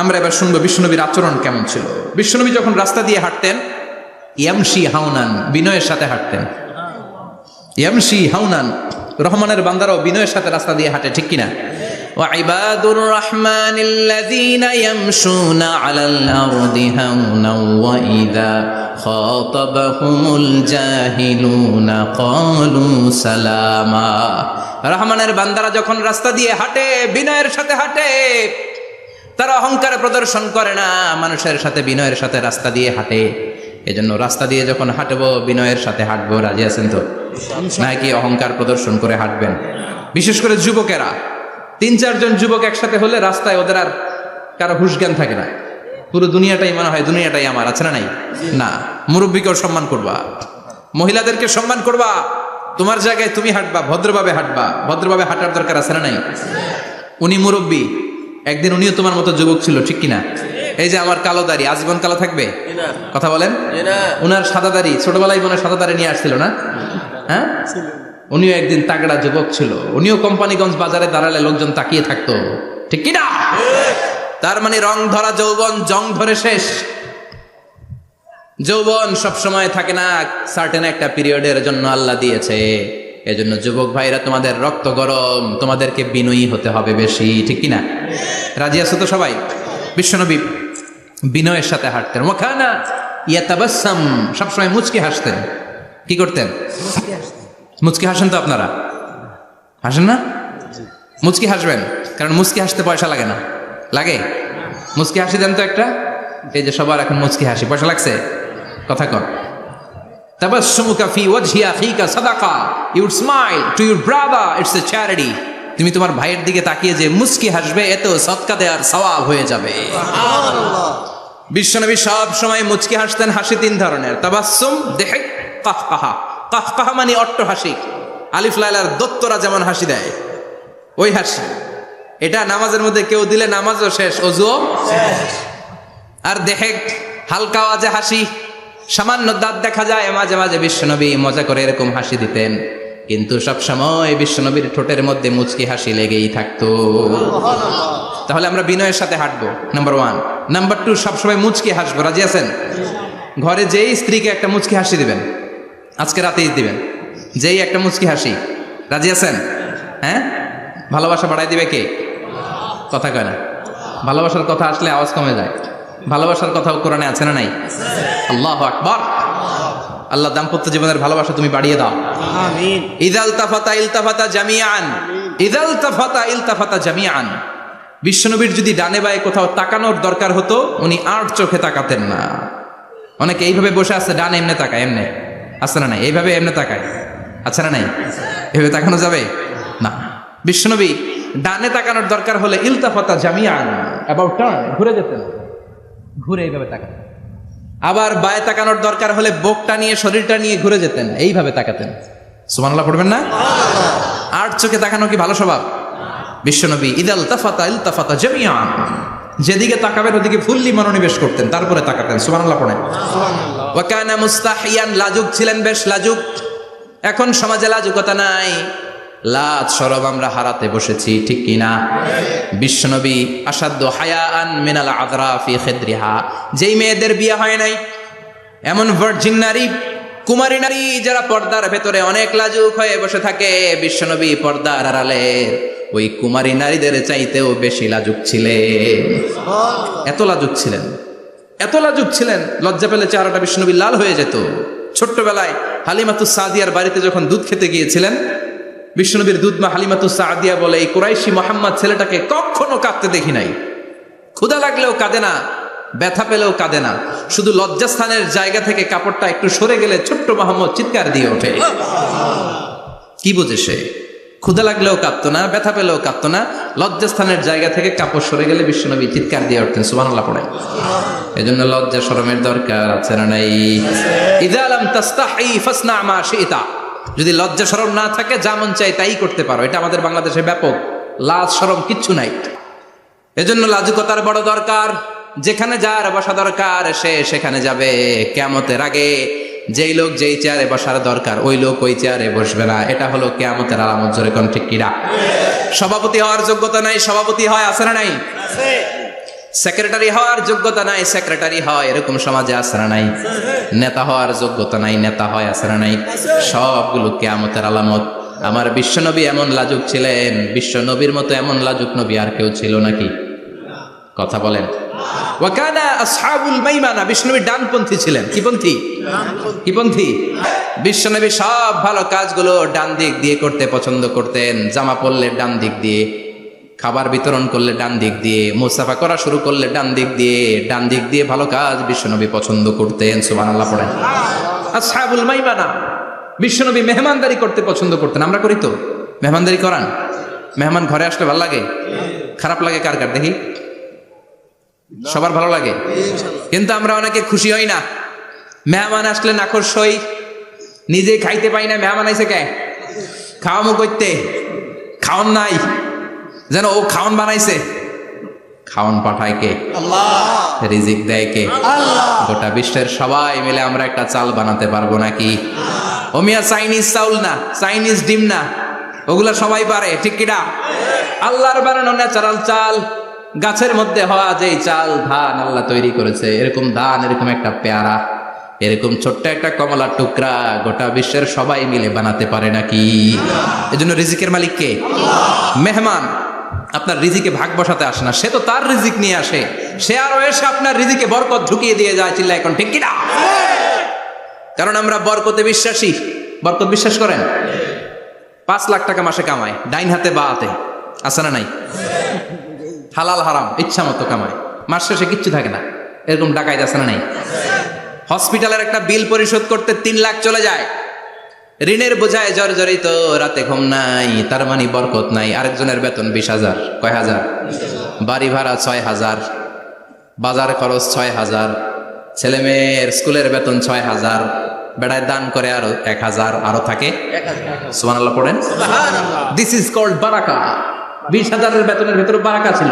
আমরা এবার শুনবো বিশ্বনবীর আচরণ কেমন ছিল। বিশ্বনবী যখন রাস্তা দিয়ে হাঁটতেন, ইয়ামশি হাউনান, বিনয়ের সাথে হাঁটতেন। ইয়ামশি হাউনান, রহমানের বান্দারাও বিনয়ের সাথে রাস্তা দিয়ে হাঁটে, ঠিক কিনা? وعباد الرحمن الذين يمشون على الأرض هونا وإذا خاطبهم الجاهلون قالوا سلاما। রহমানের বান্দারা যখন রাস্তা দিয়ে হাঁটে, বিনয়ের সাথে হাঁটে, তারা অহংকার প্রদর্শন করে না, মানুষের সাথে বিনয়ের সাথে রাস্তা দিয়ে হাঁটে। এজন্য রাস্তা দিয়ে যখন হাঁটবো বিনয়ের সাথে হাঁটবো। রাজি আছেন তো? নাকি অহংকার প্রদর্শন করে হাঁটবেন? বিশেষ করে যুবকেরা, 3-4 জন যুবক একসাথে হলে রাস্তায় ওদের আর কারো হুঁশ জ্ঞান থাকে না, পুরো দুনিয়াটাই মনে হয় দুনিয়াটাই আমার, আছে না নাই? না, মুরব্বীকেও সম্মান করবা, মহিলাদেরকে সম্মান করবা, তোমার জায়গায় তুমি হাঁটবা, ভদ্রভাবে হাঁটবা, ভদ্রভাবে হাঁটার দরকার আছে না নাই? উনি মুরব্বী, একদিন উনিও তোমার মতো যুবক ছিল, ঠিক কিনা? এই যে আমার কালো দাড়ি, আজীবন কালো থাকবে? কথা বলেন। উনার সাদা দাড়ি, ছোটবেলায় মনে সাদা দাড়ি নিয়ে আসছিল না? হ্যাঁ, উনিও একদিন তাগড়া যুবক ছিল, উনিও কোম্পানিগঞ্জ বাজারে দাঁড়ালে লোকজন তাকিয়ে থাকতো, ঠিক কিনা? তার মানে রং ধরা যৌবন জং ধরে শেষ। যৌবন সব সময় থাকে না, সার্টেন একটা পিরিয়ডের জন্য আল্লাহ দিয়েছে। এজন্য যুবক ভাইরা, তোমাদের রক্ত গরম, তোমাদেরকে বিনয়ী হতে হবে বেশি, ঠিক কিনা? রাজি আছো তো সবাই? বিশ্বনবী বিনয়ের সাথে হাঁটতেন। ওয়াকানা ইয়াতাবাসসাম, সবসময় মুচকি হাসতেন। কি করতেন? মুচকি হাসেন তো আপনারা? হাসেন না? মুচকি হাসবেন, কারণ মুচকি হাসতে পয়সা লাগে না। লাগে? মুচকি হাসি দেন তো একটা। এই যে সবার এখন মুচকি হাসি, পয়সা লাগছে? কথা কর। তাবাসসুমুকা ফি ওয়াজহি আখিকা সাদাকা, you would smile to your brother, it's a charity. তুমি তোমার ভাইয়ের দিকে তাকিয়ে যে মুচকি হাসবে, এত সদকা দেওয়ার সওয়াব হয়ে যাবে। বিশ্বনবী সব সময় মুচকি হাসতেন। হাসি 3 ধরনের, তাবাসসুম, দিহক, কাহকাহা। কাহকাহা মানে অট্ট হাসি, আলিফ লাইলার দত্তরা যেমন হাসি দেয় ওই হাসি। এটা নামাজের মধ্যে কেউ দিলে নামাজও শেষ, ওযুও শেষ। আর দিহক, হালকা আওয়াজে হাসি, সামান্য দাঁত দেখা যায় মাঝে মাঝে। বিশ্বনবী মজা করে এরকম হাসি দিতেন, কিন্তু সব সময় বিশ্বনবীর ঠোঁটের মধ্যে মুচকি হাসি লেগেই থাকতো। তাহলে আমরা বিনয়ের সাথে হাঁটবো, নাম্বার 1। নাম্বার 2, সবসময় মুচকি হাসবো। রাজি আছেন? ঘরে যেই স্ত্রীকে একটা মুচকি হাসি দিবেন, আজকে রাতেই দিবেন, যেই একটা মুচকি হাসি। রাজি আছেন? হ্যাঁ, ভালোবাসা বাড়াই দিবে কে? কথা কয় না। ভালোবাসার কথা আসলে আওয়াজ কমে যায়। ভালোবাসার কথাও কোরআনে আছে না নাই? আল্লাহু আকবার। আল্লাহ দাম্পত্য জীবনের ভালোবাসা তুমি বাড়িয়ে দাও, আমিন। ইযাল তাফাতা ইলতাফাতা জামিআন, ইযাল তাফাতা ইলতাফাতা জামিআন। বিশ্বনবীর যদি ডানে বায়ে কোথাও তাকানোর দরকার হতো, উনি আর চোখে তাকাতেন না। অনেকে এইভাবে বসে আছে, ডানে এমনে তাকায়, এমনে আছে না নাই? এইভাবে এমনে তাকায়, আছে না নাই? এভাবে তাকানো যাবে না। বিশ্বনবী ডানে তাকানোর দরকার হলে ইলতাফাতা জামিআন, অ্যাবাউট টার্ন, ঘুরে যেতেন, ঘুরে এইভাবে তাকাতেন। আবার বায়ে তাকানোর দরকার হলে বুকটা নিয়ে, শরীরটা নিয়ে ঘুরে যেতেন, এইভাবে তাকাতেন। সুবহানাল্লাহ পড়বেন না? আর চোখে তাকানো কি ভালো স্বভাব? বিশ্বনবী ইদাল তাফাতা ইলতাফাতা জামিআন, যেদিকে তাকাবেন ওদিকে ফুললি মনোনিবেশ করতেন, তারপরে তাকাতেন। সুবহানাল্লাহ পড়েন। ওয়া কানা মুস্তাহিয়ান, লাজুক ছিলেন, বেশ লাজুক। এখন সমাজে লাজুকতা নাই, লাজ শরম আমরা হারাতে বসেছি, ঠিক কি না? বিশ্বনবী আসাদ্দু হায়াআন মিনাল আযরা ফি খিদরিহা, যেই মেয়েদের বিয়ে হয় নাই, এমন ভার্জিন নারী, কুমারী নারী যারা পর্দার ভেতরে অনেক লাজুক হয়ে বসে থাকে, বিশ্বনবী পর্দার আড়ালে ওই কুমারী নারীদের চাইতেও বেশি লাজুক ছিলেন। এত লাজুক ছিলেন, এত লাজুক ছিলেন, লজ্জা পেলে চেহারাটা বিশ্বনবী লাল হয়ে যেত। ছোট্টবেলায় হালিমাতুস সাদিয়ার বাড়িতে যখন দুধ খেতে গিয়েছিলেন, বিশ্বনবীর দুধমা হালিমাতুস সাদিয়া বলে, এই কুরাইশি মোহাম্মদ ছেলেটাকে কখনো কাঁদতে দেখি নাই। ক্ষুধা লাগলেও কাঁদে না, ব্যথা পেলেও কাঁদে না, শুধু লজ্জাস্থানের জায়গা থেকে কাপড়টা একটু সরে গেলে ছোট্ট মোহাম্মদ চিৎকার দিয়ে ওঠে। কি বোঝে সে? ক্ষুধা লাগলেও কাঁদতো না, ব্যথা পেলেও কাঁদতো না, লজ্জাস্থানের জায়গা থেকে কাপড় সরে গেলে বিশ্বনবী চিৎকার দিয়ে উঠতেন। সুবহানাল্লাহ পড়েন। এজন্য লজ্জা শরমের দরকার আছে না নাই? ইযা লাম তাস্তাহি ফাসনা মা শিতা, যদি লজ্জা শরম না থাকে যা মন চাই তাই করতে পারো। এটা আমাদের বাংলাদেশে ব্যাপক, লাজ শরম কিচ্ছু নাই। এজন্য লাজুকতার বড় দরকার। যেখানে যার বসা দরকার সে সেখানে যাবে। কিয়ামতের আগে যেই লোক যেই চেয়ারে বসার দরকার ওই লোক ওই চেয়ারে বসবে না। এটা হলো কিয়ামতের আলামত। জোরে কোন ঠিক কিনা? সভাপতি হওয়ার যোগ্যতা নাই, সভাপতি হয়, আছে না নাই? সেক্রেটারি হওয়ার যোগ্যতা নাই, সেক্রেটারি হয়, এরকম সমাজে আছে না নাই? নেতা হওয়ার যোগ্যতা নাই, নেতা হয়, আছে না নাই? সবগুলো কিয়ামতের আলামত। আমার বিশ্বনবী এমন লাজুক ছিলেন, বিশ্বনবীর মতো এমন লাজুক নবী আর কেউ ছিল নাকি? কথা বলেন। ওয়াকানা আসহাবুল মাইমানা, বিশ্বনবী ডানপন্থী ছিলেন। কি পন্থী? কি পন্থী? বিশ্বনবী সব ভালো কাজগুলো ডান দিক দিয়ে করতে পছন্দ করতেন। জামা পরলে ডান দিক দিয়ে, খাবার বিতরণ করলে ডান দিক দিয়ে, মুসাফা করা শুরু করলে ডান দিক দিয়ে, ডান দিক দিয়ে ভালো কাজ বিশ্বনবী পছন্দ করতেন। সুবহানাল্লাহ পড়েন। আসহাবুল মাইমানা, বিশ্বনবী মেহমানদারি করতে পছন্দ করতেন। আমরা করি তো? মেহমানদারি করান? মেহমান ঘরে আসলে ভালো লাগে? খারাপ লাগে কার কার দেখি? সবার ভালো লাগে, কিন্তু আমরা অনেকে খুশি হই না। মেহমান আসলে নাখোশ হই, নিজে খাইতে পাই না। মেহমান আইছে কে? খাওয়ামো করতে, খাওয়ান নাই, যেন ও খাওয়ান বানাইছে। খাওয়ান পাঠায় কে? আল্লাহ। রিজিক দেয় কে? আল্লাহ। গোটা বিশ্বের সবাই মিলে আমরা একটা চাল বানাতে পারবো নাকি? ও মিয়া চাইনিজ চাউল না, চাইনিজ ডিম না, ওগুলা সবাই পারে, ঠিক কিনা? আল্লাহর বানানো ন্যাচারাল চাল, গাছের মধ্যে হওয়া যেই চাল, ধান আল্লাহ তৈরি করেছে, এরকম ধান, এরকম একটা পেয়ারা, এরকম ছোট্ট একটা কমলার টুকরা গোটা বিশ্বের সবাই মিলে বানাতে পারে নাকি? এজন্য রিজিকের মালিক কে? মেহমান আপনার রিজিকে ভাগ বসাতে আসে না, সে তো তার রিজিক নিয়ে আসে। সে আরো এসে আপনার রিজিকে বরকত ঢুকিয়ে দিয়ে যায়। চিল্লা এখন ঠিক কিনা? কারণ আমরা বরকতে বিশ্বাসী। বরকত বিশ্বাস করেন? 5 লাখ টাকা মাসে কামায়, ডাইন হাতে বা হাতে, আছে না নাই? হালাল হারাম ইচ্ছা মতো কামায়, মাস শেষে কিচ্ছু থাকে না, এরকম ডাকাইত আছে না নাই? হসপিটালের একটা বিল পরিশোধ করতে 3 লাখ চলে যায়, ঋণের বোঝায় জর্জরিত, রাতে ঘুম নাই, তার মানে বরকত নাই। আরেকজনের বেতন 20,000, কয় হাজার? বাড়ি ভাড়া 6,000, বাজার খরচ 6,000, ছেলে মেয়ের স্কুলের বেতন 6,000, বেড়ায় দান করে আরো 1,000, আরো থাকে। সুবহানাল্লাহ পড়েন। দিস ইজ কল্ড বারাকা। 20,000-এর বেতনের ভেতরে বারাকা ছিল।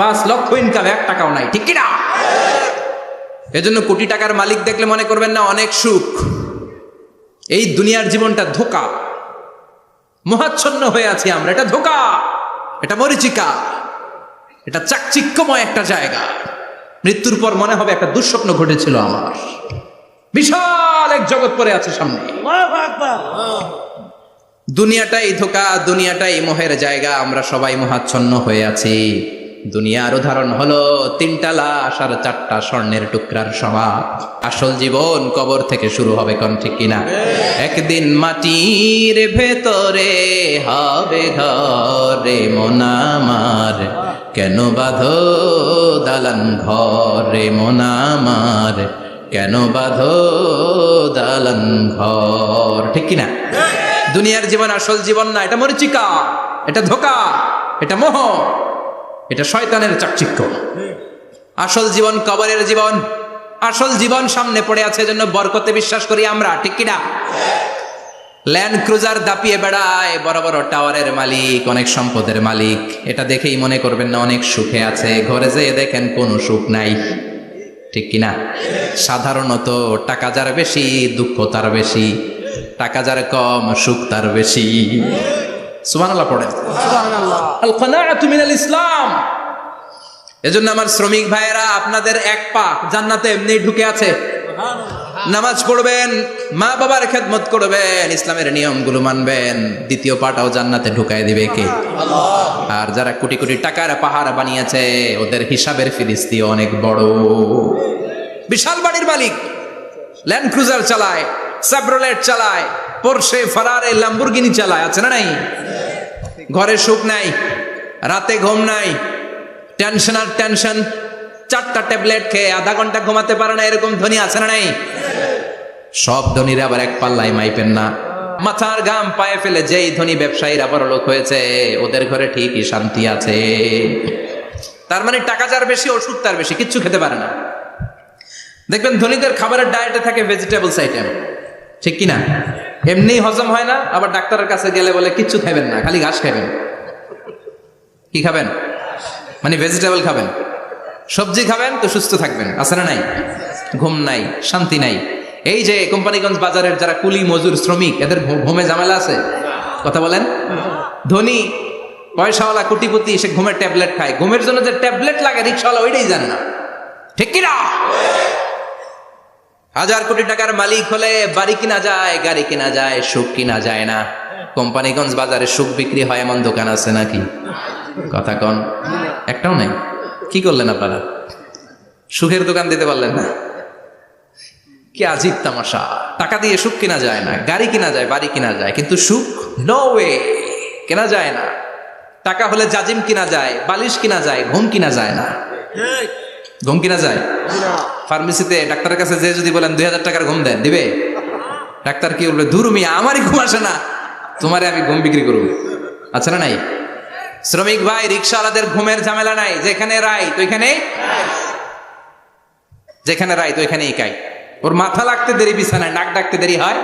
5 লক্ষ ইনকাম, 1 টাকাও নাই, ঠিক কিনা? এজন্য কোটি টাকার মালিক দেখলে মনে করবেন না অনেক সুখ। এই দুনিয়ার জীবনটা ধোঁকা, মোহাচ্ছন্ন হয়ে আছি আমরা। এটা ধোঁকা, এটা মরিচিকা, এটা চাকচিক্যময় একটা জায়গা। মৃত্যুর পর মনে হবে একটা দুঃস্বপ্ন ঘটেছিল আমার। বিশাল এক জগৎ পড়ে আছে সামনে। দুনিয়াটাই ধোঁকা, দুনিয়াটাই মোহের জায়গা। আমরা সবাই মোহাচ্ছন্ন হয়ে আছি। দুনিয়ার উদাহরণ হলো 3টা লাশ আর 4টা স্বর্ণের টুকরার সমান। আসল জীবন কবর থেকে শুরু হবে, কোন ঠিক কিনা? একদিন মাটির ভেতরে হবে ঘরে মন আমার, কেন বাঁধো দালান ঘরে মন আমার, কেন বাঁধো দালান ঘর, ঠিক কিনা? দুনিয়ার জীবন আসল জীবন না, এটা মরিচিকা, এটা ধোঁকা, এটা মোহ, এটা শয়তানের চাকচিক্য। আসল জীবন কবরের জীবন। আসল জীবন সামনে পড়ে আছে, জন্য বরকতে বিশ্বাস করি আমরা, ঠিক কিনা? ল্যান্ড ক্রুজার দাপিয়ে বেড়ায়, বড় বড় টাওয়ারের মালিক, অনেক সম্পদের মালিক। এটা দেখেই মনে করবেন না অনেক সুখে আছে, ঘরে যেয়ে দেখেন কোনো সুখ নাই। ঠিক কিনা? সাধারণত টাকা যার বেশি দুঃখ তার বেশি, টাকা যার কম সুখ তার বেশি। সুবহানাল্লাহ পড়েন। আল কানাআতু মিনাল ইসলাম। এজন্য আমার শ্রমিক ভাইয়েরা, আপনাদের এক পা জান্নাতে এমনি ঢুকে আছে। নামাজ পড়বেন, মা বাবার খেদমত করবেন, ইসলামের নিয়মগুলো মানবেন, দ্বিতীয় পাটাও জান্নাতে ঢুকায় দিবে কে? আর যারা কোটি কোটি টাকার পাহাড় বানিয়েছে, ওদের হিসাবের ফিরিস্তি অনেক বড়। বিশাল বাড়ির মালিক, ল্যান্ড ক্রুজার চালায়, সাবরোলেট চালায়, পোরশে, ফারারে, ল্যাম্বরগিনি চালায়, আছে না নাই? ঘরে সুখ নাই, রাতে ঘুম নাই, টেনশন আর টেনশন। 4টা ট্যাবলেট খেয়ে আধা ঘন্টা ঘুমাতে পারে না, এরকম ধনী আছে না নাই? সব ধনীরা আবার এক পাল্লায় মাইপেন না। মাথার ঘাম পায়ে ফেলে যেই ধনী ব্যবসায়ীরা বড়লোক হয়েছে, ওদের ঘরে ঠিকই শান্তি আছে। তার মানে টাকা যার বেশি ওষুধ তার বেশি, কিচ্ছু খেতে পারে না। দেখবেন ধনীদের খাবারের ডায়েটে থাকে ভেজিটেবলস আইটেম, ঠিক কিনা? এমনি হজম হয় না, আবার ডাক্তারের কাছে গেলে বলে কিচ্ছু খাবেন না, খালি ঘাস খাবেন। কি খাবেন? মানে ভেজিটেবল খাবেন, সবজি খাবেন তো সুস্থ থাকবেন, আছে না নাই? ঘুম নাই, শান্তি নাই। এই যে কোম্পানিগঞ্জ বাজারের যারা কুলি মজুর শ্রমিক, এদের ঘুমে ঝামেলা আছে? কথা বলেন। ধনী পয়সাওয়ালা কোটিপতি, সে ঘুমের ট্যাবলেট খায়। ঘুমের জন্য যে ট্যাবলেট লাগে রিক্সাওয়ালা ওইটাই জানে না, ঠিক কিনা? হাজার কোটি টাকার মালিক হলে বাড়ি কিনা যায়, গাড়ি কিনা যায়, সুখ কিনা যায় না। কোম্পানিগঞ্জ বাজারে সুখ বিক্রি হয় এমন দোকান আছে নাকি? কথা কন, একটাও নাই। কি করলেন আপনারা? সুখের দোকান দিতে পারলেন না? কি আজীব তামাশা! টাকা দিয়ে সুখ কিনা যায় না, গাড়ি কিনা যায়, বাড়ি কিনা যায়, কিন্তু সুখ নো ওয়ে, কেনা যায় না। টাকা হলে জাজিম কিনা যায়, বালিশ কিনা যায়, ঘুম কিনা যায় না। ঘুম কিনা যায়? ফার্মেসিতে ডাক্তারের কাছে যে যদি বলেন 2000 টাকার ঘুম দেন, দিবে? ডাক্তার কি বলবে? দূর মিয়া, আমারই ঘুম আসে না, তোমারে আমি ঘুম বিক্রি করবো। আচ্ছা না নাই? শ্রমিক ভাই, রিক্সাওয়ালাদের ঘুমের ঝামেলা নাই। যেখানে রাইত ওইখানে, যেখানে রাইত ওইখানেই কাই। ওর মাথা লাগতে দেরি বিছানায়, নাক ডাকতে দেরি হয়,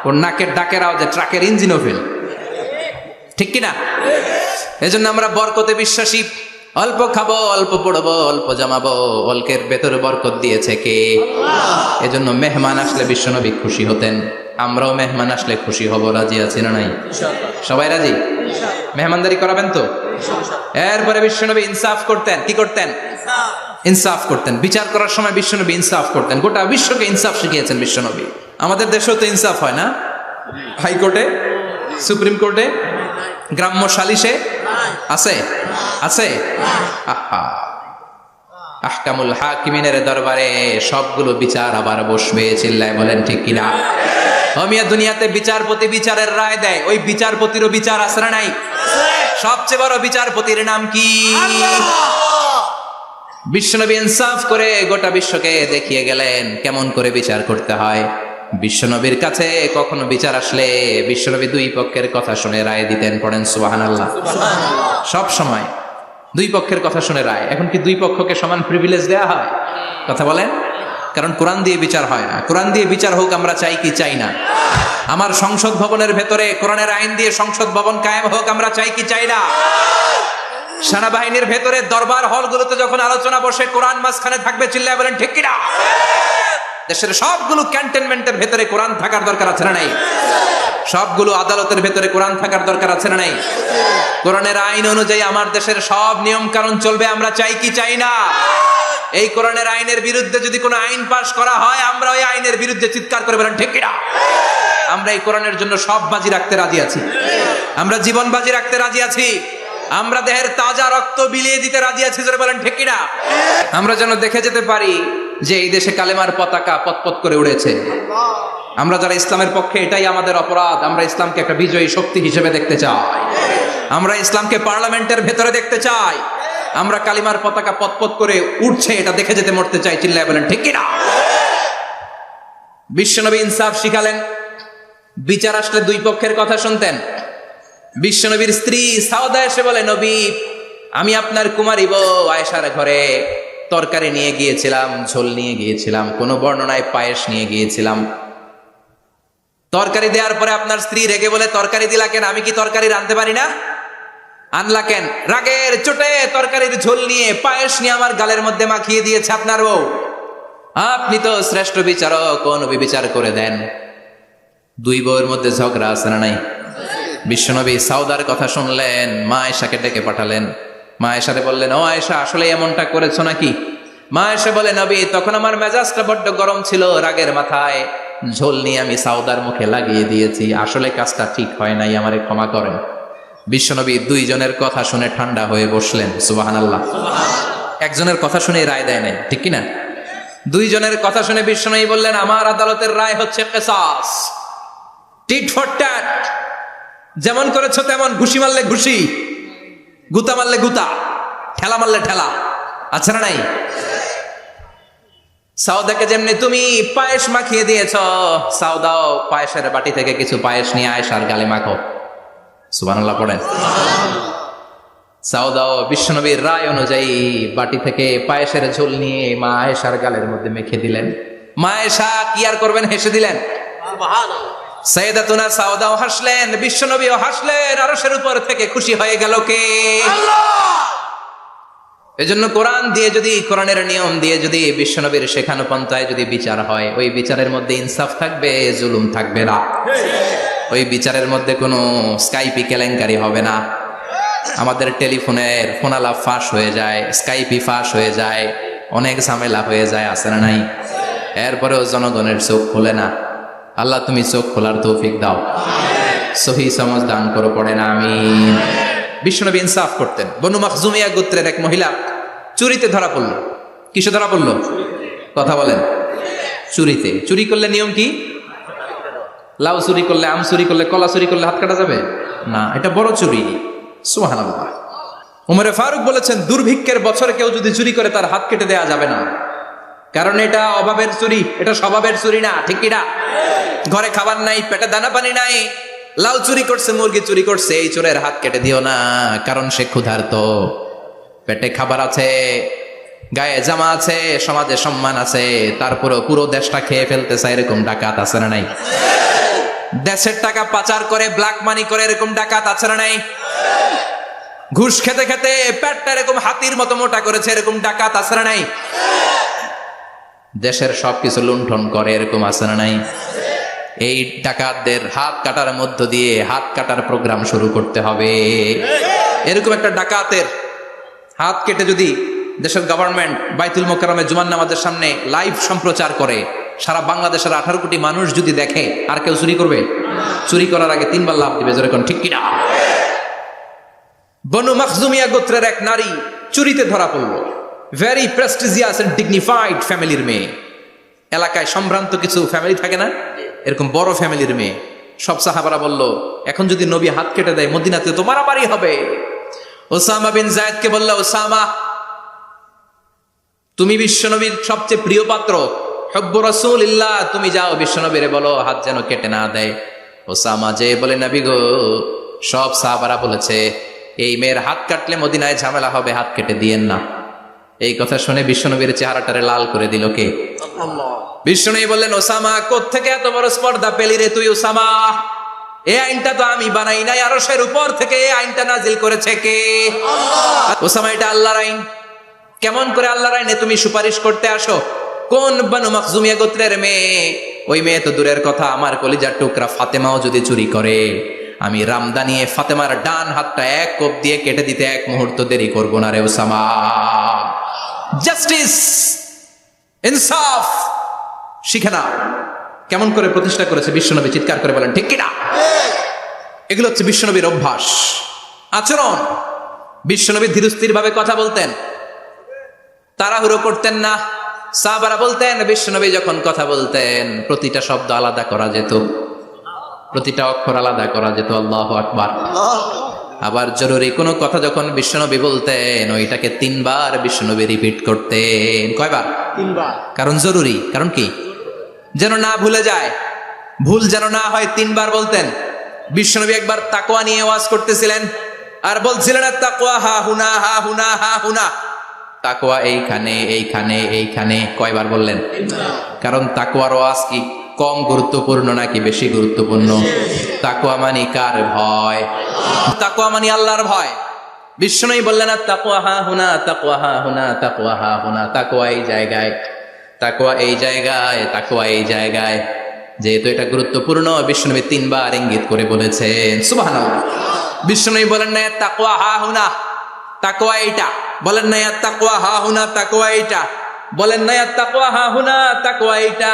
ওর নাকের ডাকের আওয়াজে ট্রাকের ইঞ্জিনও ফেল, ঠিক কিনা? এজন্য আমরা বরকতে বিশ্বাসী। অল্প খাবো, অল্প পড়বো, অল্প জামাবো, অল্পের ভেতরে বরকত দিয়েছে কে? এজন্য মেহমান আসলে বিশ্বনবী খুশি হতেন। আমরাও মেহমান আসলে খুশি হব, রাজি আছি না নাই? সবাই রাজি? মেহমানদারি করাবেন তো? এরপরে বিশ্বনবী ইনসাফ করতেন। কি করতেন? ইনসাফ করতেন। বিচার করার সময় বিশ্বনবী ইনসাফ করতেন। গোটা বিশ্বকে ইনসাফ শিখিয়েছেন বিশ্বনবী। আমাদের দেশেও তো ইনসাফ হয় না? হাইকোর্টে, সুপ্রিম কোর্টে, গ্রাম্য সালিশে আছে? আছে? আহা, আহকামুল হাকিমিনের দরবারে সবগুলো বিচার আবার বসবে। চিল্লায় বলেন ঠিক কিনা? মিয়া, দুনিয়াতে বিচারপতি বিচারের রায় দেয়, ওই বিচারপতিরও বিচার আছে না নাই? সবচেয়ে বড় বিচারপতির নাম কি? বিশ্বনবী ইনসাফ করে গোটা বিশ্বকে দেখিয়ে গেলেন কেমন করে বিচার করতে হয়। বিশ্বনবীর কাছে কখনো বিচার আসলে বিশ্বনবী দুই পক্ষের কথা শুনে রায় দিতেন। পড়েন সুবহানাল্লাহ। সব সময় দুই পক্ষের কথা শুনে রায়। এখন কি দুই পক্ষকে সমান প্রিভিলেজ দেয়া হয়? কথা বলেন। কারণ কোরআন দিয়ে বিচার হয় না। কোরআন দিয়ে বিচার হোক আমরা চাই কি চাই না? আমার সংসদ ভবনের ভেতরে কোরআনের আইন দিয়ে সংসদ ভবন কায়েম হোক আমরা চাই কি চাই না? সেনাবাহিনীর ভেতরে দরবার হলগুলোতে যখন আলোচনা বসে কোরআন মাঝখানে থাকবে, চিল্লায় বলেন ঠিক কিনা? দেশের সবগুলো ক্যান্টনমেন্টের ভেতরে কোরআন থাকার দরকার আছে না নাই? সবগুলো আদালতের ভেতরে কোরআন থাকার দরকার আছে না নাই? কোরআনের আইন অনুযায়ী আমার দেশের সব নিয়ম কানুন চলবে আমরা চাই কি চাই না? এই কোরআনের আইনের বিরুদ্ধে যদি কোনো আইন পাশ করা হয়, আমরা ওই আইনের বিরুদ্ধে চিৎকার করে বলেন ঠিক কিনা? আমরা এই কোরআনের জন্য সব বাজি রাখতে রাজি আছি। আমরা জীবন বাজি রাখতে রাজি আছি। আমরা দেহের তাজা রক্ত বিলিয়ে দিতে রাজি আছি। জোরে বলেন ঠিক কিনা? আমরা যেন দেখে যেতে পারি যে এই দেশে কালেমার পতাকা পতপত করে উড়েছে। আমরা যারা ইসলামের পক্ষে, এটাই আমাদের অপরাধ। আমরা ইসলামকে একটা বিজয়ী শক্তি হিসেবে দেখতে চাই। আমরা ইসলামকে পার্লামেন্টের ভেতরে দেখতে চাই। আমরা কালিমার পতাকা পতপত করে উঠছে, এটা দেখে যেতে মরতে চাই। চিল্লায় বলেন ঠিক কিনা? বিশ্বনবী ইনসাফ শিখালেন। বিচার আসলে দুই পক্ষের কথা শুনতেন। বিশ্বনবীর স্ত্রী সাউদা এসে বলে, নবী, আমি আপনার কুমারী বউ আয়েশার ঘরে তরকারি নিয়ে গিয়েছিলাম, ঝোল নিয়ে গিয়েছিলাম, কোন বর্ণনায় পায়েস নিয়ে গিয়েছিলাম। তরকারি দেওয়ার পরে আপনার স্ত্রী রেগে বলে, তরকারি দিলা কেন? আমি কি তরকারি রাঁধতে পারি না? আনলা কেন? রাগের চোটে তরকারির ঝোল নিয়ে পায়েস নিয়ে আমার গালের মধ্যে মাখিয়ে দিয়েছে আপনার বউ। আপনি তো শ্রেষ্ঠ বিচারক, কোন বিচার করে দেন। দুই বউয়ের মধ্যে ঝগড়া আছে না নাই? বিশ্বনবী সাউদার কথা শুনলেন, মা আয়েশাকে ডেকে পাঠালেন। মা আয়েশারে বললেন, ও আয়েশা, আসলে এমনটা করেছো নাকি? মা আয়েশা বলে, নবী, তখন আমার মেজাজটা বড্ড গরম ছিল, রাগের মাথায় ঝোল নিয়ে আমি সাউদার মুখে লাগিয়ে দিয়েছি, আসলে কাজটা ঠিক হয় নাই, আমারে ক্ষমা করেন। বিশ্বনবী দুইজনের কথা শুনে ঠান্ডা হয়ে বসলেন। সুবহানাল্লাহ। একজনের কথা শুনে রায় দেয় নাই, ঠিক কিনা? দুইজনের কথা শুনে বিশ্বনবী বললেন, আমার আদালতের রায় হচ্ছে কিসাস, টিট ফর ট্যাট। যেমন করেছো তেমন, ঘুষি মারলে ঘুষি, গুতা মারলে গুতা, ঠেলা মারলে ঠেলা, আচ্ছা না নাই? সাউদাকে যেমনি তুমি পায়েস মাখিয়ে দিয়েছ, সাউদাও পায়েসের বাটি থেকে কিছু পায়েস নিয়ে আয়েশার গালে মাখো। সুবহানাল্লাহ পড়েন। সাউদাও বিশ্বনবীর রায় অনুযায়ী বাটি থেকে পায়েসের ঝোল নিয়ে মা আয়েশার গালের মধ্যে মেখে দিলেন। মা আয়েশা কি আর করবেন, হেসে দিলেন। সাইয়েদাতুনা সাউদাও হাসলেন, বিশ্বনবীও হাসলেন। আরশের উপর থেকে খুশি হয়ে গেল কে? আল্লাহ। এজন্য কোরআন দিয়ে যদি, কোরআনের নিয়ম দিয়ে যদি, বিশ্বনবীর শেখানো পন্থায় যদি বিচার হয়, ওই বিচারের মধ্যে ইনসাফ থাকবে, জুলুম থাকবে না। ওই বিচারের মধ্যে কোনো স্কাইপি কেলেঙ্কারি হবে না। আমাদের টেলিফোনের ফোনালাপ ফাঁস হয়ে যায়, স্কাইপি ফাঁস হয়ে যায়, অনেক ঝামেলা হয়ে যায়, আছে না নাই? এরপরেও জনগণের চোখ খোলে না। আল্লাহ তুমি চোখ খোলার তৌফিক দাও, সহি সমাজ দান করো, পড়ে না আমিন। বিশ্বনবী ইনসাফ করতেন। বনু মাখজুমিয়া গোত্রের এক মহিলা চুরিতে ধরা পড়ল। কিসে ধরা পড়ল? কথা বলেন। চুরিতে। চুরি করলে নিয়ম কি? লাউ চুরি করলে, আম চুরি করলে, কলা চুরি করলে হাত কাটা যাবে না, এটা বড় চুরি। সুবহানাল্লাহ। উমরে ফারুক বলেছেন, দুর্ভিক্ষের বছরে কেউ যদি চুরি করে তার হাত কেটে দেয়া যাবে না, কারণ এটা অভাবের চুরি, এটা স্বভাবের চুরি না, ঠিক কিনা? ঘরে খাবার নাই, পেটে দানা পানি নাই, লাউ চুরি করছে, মুরগি চুরি করছে, এই চোরের হাত কেটে দিও না, কারণ সে ক্ষুধার্ত। পেটে খাবার আছে, গায়ে জামা আছে, সমাজে সম্মান আছে, তারপরে পুরো দেশটা খেয়ে ফেলতেছে, এরকম ডাকাত আছে না নাই? দেশের টাকা পাচার করে, ব্ল্যাক মানি করে, এরকম ডাকাত আছে না নাই? ঘুষ খেতে খেতে পেটটা এরকম হাতির মতো মোটা করেছে, এরকম ডাকাত আছে না নাই? দেশের সবকিছু লুণ্ঠন করে, এরকম আছে না নাই? এই ডাকাতদের হাত কাটার মধ্য দিয়ে হাত কাটার প্রোগ্রাম শুরু করতে হবে। এরকম একটা ডাকাতের হাত কেটে যদি দেশের গভর্নমেন্ট বাইতুল মোকাররমে জুমার নামাজের সামনে লাইভ সম্প্রচার করে, সারা বাংলাদেশের 18 কোটি মানুষ যদি দেখে, আর কেউ চুরি করবে? চুরি করার আগে 3 বার লাভ দিবে, যেরকম, ঠিক কিনা? বনু মাখজুমিয়া গোত্রের এক নারী চুরিতে ধরা পড়ল। ভেরি প্রেস্টিজিয়াস এন্ড ডিগনিফাইড ফ্যামিলির মেয়ে। এলাকায় সম্ভ্রান্ত কিছু ফ্যামিলি থাকে না, এরকম বড় ফ্যামিলির মেয়ে। সব সাহাবারা বলল, এখন যদি নবী হাত কেটে দেয় মদিনাতে তো মারামারি হবে। ওসামা বিন যায়েদকে বলল, ওসামা, তুমি বিশ্বনবীর সবচেয়ে প্রিয় পাত্র, হুব্বু রাসূলিল্লাহ, তুমি যাও বিশ্বনবীরে বলো হাত যেন কেটে না দেয়। ওসামা যে বলে, নবী গো, সব সাহাবারা বলেছে এই মেয়ের হাত কাটলে মদিনায় ঝামেলা হবে, হাত কেটে দিয়েন না। এই কথা শুনে বিশ্বনবীর চেহারাটারে লাল করে দিল কে? আল্লাহ। বিশ্বনবী বললেন, ওসামা, কোত্থেকে এত বড় স্পর্ধা পেলি রে তুই ওসামা? এই আইনটা তো আমি বানাই নাই, আরশের উপর থেকে এই আইনটা নাজিল করেছে কে? আল্লাহ। ওসামা, এটা আল্লাহর আইন। কেমন করে আল্লাহর আইনে তুমি সুপারিশ করতে আসো? কোন বনু মাখজুমিয়া গোত্রের মেয়ে? ওই মেয়ে তো দূরের কথা, আমার কলিজার টুকরা ফাতেমাও যদি চুরি করে, আমি রামদা নিয়ে ফাতেমার ডান হাতটা এক কোপ দিয়ে কেটে দিতে 1 মুহূর্ত দেরি করব না রে ওসামা। জাস্টিস, ইনসাফ শিখে না। কেমন করে প্রতিষ্ঠা করেছে বিশ্বনবী, চিৎকার করে বলেন, ঠিক কিনা? এগুলো হচ্ছে বিশ্বনবীর অভ্যাস, আচরণ। বিশ্বনবী ধীরস্থির ভাবে কথা বলতেন, তাড়াহুড়ো করতেন না। সাহাবারা বলতেন, বিশ্বনবী যখন কথা বলতেন প্রতিটা শব্দ আলাদা করা যেত, প্রতিটা অক্ষর আলাদা করা যেত। আল্লাহু আকবার। আবার জরুরি কোনো কথা যখন বিশ্বনবী বলতেন, ওইটাকে 3 বার বিশ্বনবী রিপিট করতেন। কয়বার? 3 বার। কারণ জরুরি। কারণ কি? যেন না ভুলে যায়, ভুল যেন না হয়, 3 বার বলতেন। বিশ্বনবী একবার তাকওয়া নিয়ে ওয়াজ করতেছিলেন, আর বলছিলেন, তাকওয়া হা হুনা, হা হুনা, হা হুনা। তাকওয়া এইখানে, এইখানে, এইখানে। কয়বার বললেন? কারণ তাকওয়ার ওয়াজ কি? কম গুরুত্বপূর্ণ নাকি বেশি গুরুত্বপূর্ণ? তাকওয়া মানে কার ভয়? তাকওয়া মানে আল্লাহর ভয়। বিষ্ণুই বললেন তাকওয়া হা হুনা, তাকওয়া হা হুনা, তাকওয়া হা হুনা, তাকওয়া এই জায়গায়, তাকওয়া এই জায়গায়, তাকওয়া এই জায়গায়। যেহেতু এটা গুরুত্বপূর্ণ, বিষ্ণুনবী 3 বার ইঙ্গিত করে বলেছেন। সুবহানাল্লাহ। বিষ্ণুনবী বলেন না তাকওয়া হা হুনা, তাকওয়া এইটা। বলেন না তাকওয়া হা হুনা, তাকওয়া এইটা। বলেন না তাকওয়া হা হুনা, তাকওয়া এইটা।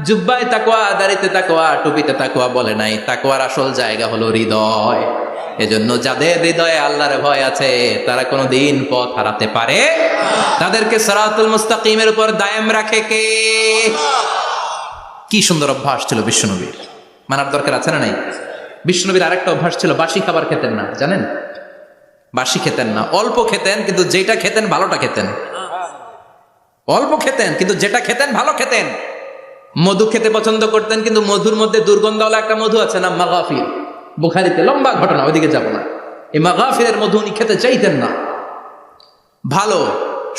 জুব্বায় তাকওয়া, দাড়িতে তাকওয়া, টুপিতে তাকওয়া বলে নাই। তাকওয়ার আসল জায়গা হলো হৃদয়। এজন্য যাদের হৃদয়ে আল্লাহর ভয় আছে তারা কোনোদিন পথ হারাতে পারে, তাদেরকে সিরাতুল মুস্তাকিমের উপর দায়েম রাখে কে? কি সুন্দর অভ্যাস ছিল বিশ্বনবীর, মানার দরকার আছে না নাই? বিশ্বনবীর আরেকটা অভ্যাস ছিল, বাসি খাবার খেতেন না, জানেন? বাসি খেতেন না, অল্প খেতেন, কিন্তু যেটা খেতেন ভালোটা খেতেন। অল্প খেতেন কিন্তু যেটা খেতেন ভালো খেতেন। মধু খেতে পছন্দ করতেন, কিন্তু মধুর মধ্যে দুর্গন্ধওয়ালা একটা মধু আছে না, মাগাফির। বুখারীতে লম্বা ঘটনা, ওইদিকে যাব না। এই মাগাফিরের মধু উনি খেতে চাইতেন না। ভালো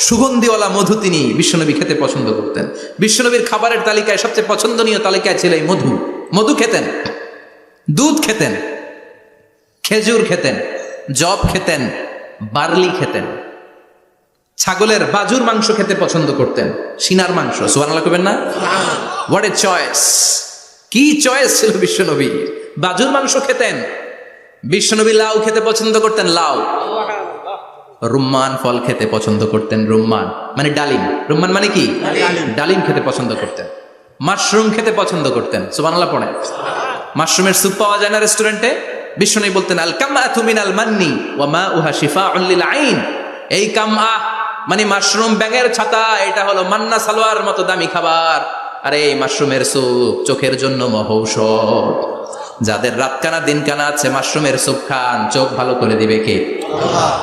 সুগন্ধিওয়ালা মধু তিনি বিশ্বনবী খেতে পছন্দ করতেন। বিশ্বনবীর খাবারের তালিকায় সবচেয়ে পছন্দনীয় তালিকায় ছিল এই মধু। মধু খেতেন, দুধ খেতেন, খেজুর খেতেন, জব খেতেন, বার্লি খেতেন, ছাগলের বাজুর মাংস খেতে পছন্দ করতেন, সিনার মাংস। সুবহানাল্লাহ কইবেন না? What a choice! কি চয়েস ছিল বিশ্বনবী! বাজুর মাংস খেতেন। বিশ্বনবী লাউ খেতে পছন্দ করতেন, লাউ। রুম্মান ফল খেতে পছন্দ করতেন, রুম্মান মানে ডালিম। রুম্মান মানে কি? ডালিম খেতে পছন্দ করতেন। মাশরুম খেতে পছন্দ করতেন। সুবহানাল্লাহ পড়েন। মাশরুমের স্যুপ পাওয়া যায় না রেস্টুরেন্টে? বিশ্বনবী বলতেন আল কামআতু মিনাল মান্নি ওয়া মাউহা শিফাউন লিল আইন। এই কামআ মানে মাশরুম, ব্যাঙের ছাতা, এটা হলো মান্না সালোয়ার মতো দামি খাবার। আর এই মাশরুমের স্যুপ চোখের জন্য মহৌষধ। যাদের রাত কানা দিন কানা আছে, মাশরুমের স্যুপ খান, চোখ ভালো করে দিবে কে?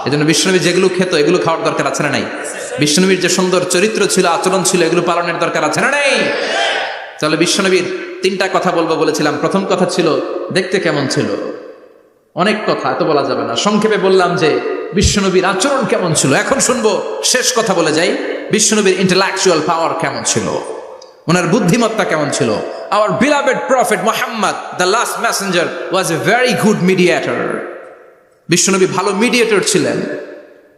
এজন্য বিশ্বনবী যেগুলো খেত এগুলো খাওয়ার দরকার আছে না নাই? বিশ্বনবীর যে সুন্দর চরিত্র ছিল, আচরণ ছিল, এগুলো পালনের দরকার আছে না নাই? তাহলে বিশ্বনবীর 3টা কথা বলবো বলেছিলাম। প্রথম কথা ছিল দেখতে কেমন ছিল। অনেক কথা এত বলা যাবে না, সংক্ষেপে বললাম যে বিশ্বনবীর আচরণ কেমন ছিল। এখন শুনবো, শেষ কথা বলে যাই, বিশ্বনবীর ইন্টেলেকচুয়াল পাওয়ার কেমন ছিল, ওনার বুদ্ধিমত্তা কেমন ছিল। Our beloved prophet Muhammad, the last messenger, was a very good mediator. বিশ্বনবী ভালো মিডিয়েটর ছিলেন।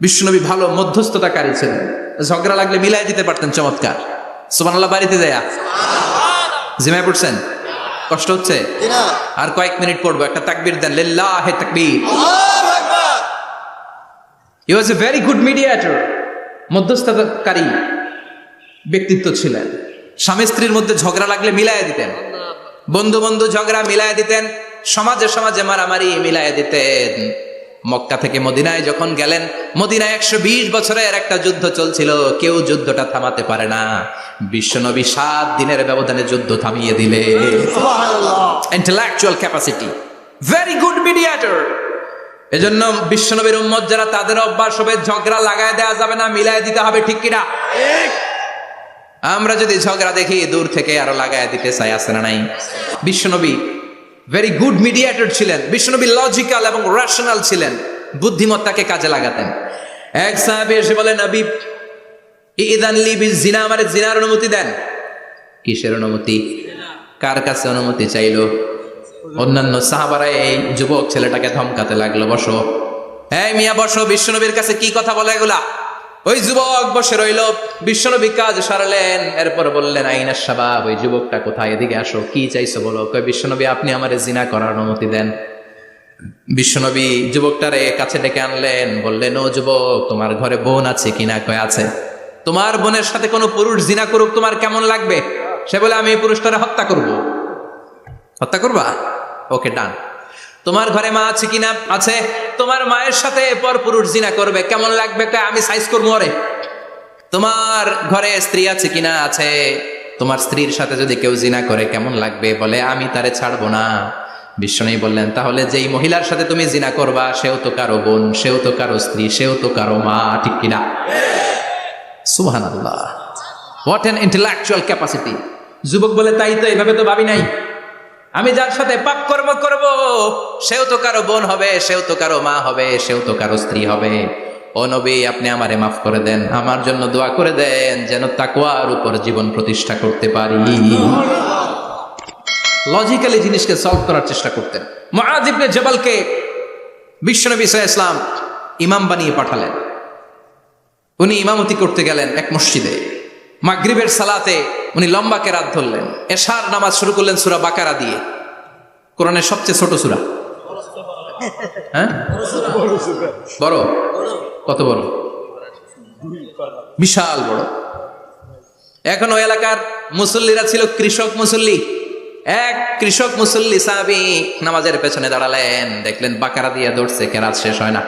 বিশ্বনবী ভালো মধ্যস্থতাকারী ছিলেন। ঝগড়া লাগলে মিলাই দিতে পারতেন চমৎকার। সুবহানাল্লাহ। বাড়িতে যায়া জিমায় পড়ছেন? কষ্ট হচ্ছে? আর কয়েক মিনিট পড়বো, একটা তাকবীর দেন, লিল্লাহি তাকবীর। He was a very good mediator. মধ্যস্থতাকারী ব্যক্তিত্ব ছিলেন। স্বামী স্ত্রীর মধ্যে ঝগড়া লাগলে মিলাইয়া দিতেন, বন্ধু বন্ধু ঝগড়া মিলাইয়া দিতেন, সমাজে সমাজে মারামারি মিলাইয়া দিতেন। মক্কা থেকে মদিনায় যখন গেলেন, মদিনায় 120 বছরের একটা যুদ্ধ চলছিল, কেউ যুদ্ধটা থামাতে পারে না। বিশ্বনবী 7 দিনের ব্যবধানে যুদ্ধ থামিয়ে দিলেন। Intellectual capacity, very good mediator. এজন্য বিশ্বনবীর উম্মত যারা, তাদের অভ্যাস হবে ঝগড়া লাগায় দেওয়া যাবে না, মিলাইয়া দিতে হবে। ঠিক কিনা? আমরা যদি ঝগড়া দেখি দূর থেকে আরো লাগায় দিতে চাই, আছে না নাই? বিশ্বনবী ভেরি গুড মিডিয়েটর ছিলেন। বিশ্বনবী লজিক্যাল এবং রেশনাল ছিলেন, বুদ্ধিমত্তাকে কাজে লাগাতেন। এক সাহাবী এসে বলেন, নবী ইযান লি বিজিনা, আমারে জিনার অনুমতি দেন। কিসের অনুমতি? কার কাছে অনুমতি চাইলো? অন্যান্য সাহাবারা এই যুবক ছেলেটাকে ধমকাতে লাগলো, বসো, এই মিয়া বসো। বিশ্বনবীর কাছে কি কথা বলে এগুলা? ওই যুবক বসে রইল। বিশ্বনবী কাজ সারলেন, এরপর বললেন আইনাস শাবাব, ওই যুবকটা কোথায়, এদিকে আসো, কি চাইছো বলো। কয় বিশ্বনবী আপনি আমারে জিনা করার অনুমতি দেন। বিশ্বনবী যুবকটারে কাছে ডেকে আনলেন, বললেন ও যুবক, তোমার ঘরে বোন আছে কিনা? কয় আছে। তোমার বোনের সাথে কোনো পুরুষ জিনা করুক তোমার কেমন লাগবে? সে বলে আমি এই পুরুষটারে হত্যা করব। হত্যা করবা? ওকে, ডান। তোমার ঘরে মা আছে কিনা? আছে। তোমার মায়ের সাথে পর পুরুষ জিনা করবে, কেমন লাগবে? আমি সাইজ করবো ওরে। তোমার ঘরে স্ত্রী আছে কিনা? আছে। তোমার স্ত্রীর সাথে যদি কেউ জিনা করে কেমন লাগবে? বলে আমি তারে ছাড়বো না। বিশ্বনবী বললেন, তাহলে যেই মহিলার সাথে তুমি জিনা করবা সেও তো কারো বোন, সেও তো কারো স্ত্রী, সেও তো কারো মা। ঠিক কিনা? সুবহানাল্লাহ। What an intellectual capacity. যুবক বলে, তাই তো, এইভাবে তো ভাবি নাই। আমি যার সাথে পাপ কর্ম করব সেও তো কারো বোন হবে, সেও তো কারো মা হবে, সেও তো কারো স্ত্রী হবে। ও নবী, আপনি আমারে মাফ করে দেন, আমার জন্য দোয়া করে দেন যেন তাকওয়ার উপর জীবন প্রতিষ্ঠা করতে পারি। লজিক্যালি জিনিসকে সলভ করার চেষ্টা করতেন। মুআয ইবনে জাবালকে বিশ্বনবী সাল্লাল্লাহু আলাইহি ওয়াসাল্লাম ইমাম বানিয়ে পাঠালেন। উনি ইমামতি করতে গেলেন এক মসজিদে। মাগরিবের সালাতে উনি লম্বা কেরাত ধরলেন। এশার নামাজ শুরু করলেন সূরা বাকারা দিয়ে, কোরআনের সবচেয়ে ছোট সূরা। হ্যাঁ, বড়? কত বড়? বিশাল বড়। এখন ওই এলাকার মুসল্লিরা ছিল কৃষক মুসল্লি। এক কৃষক মুসল্লি সাহাবী নামাজের পেছনে দাঁড়ালেন, দেখলেন বাকারা দিয়ে দৌড়ছে, কেরাত শেষ হয় না।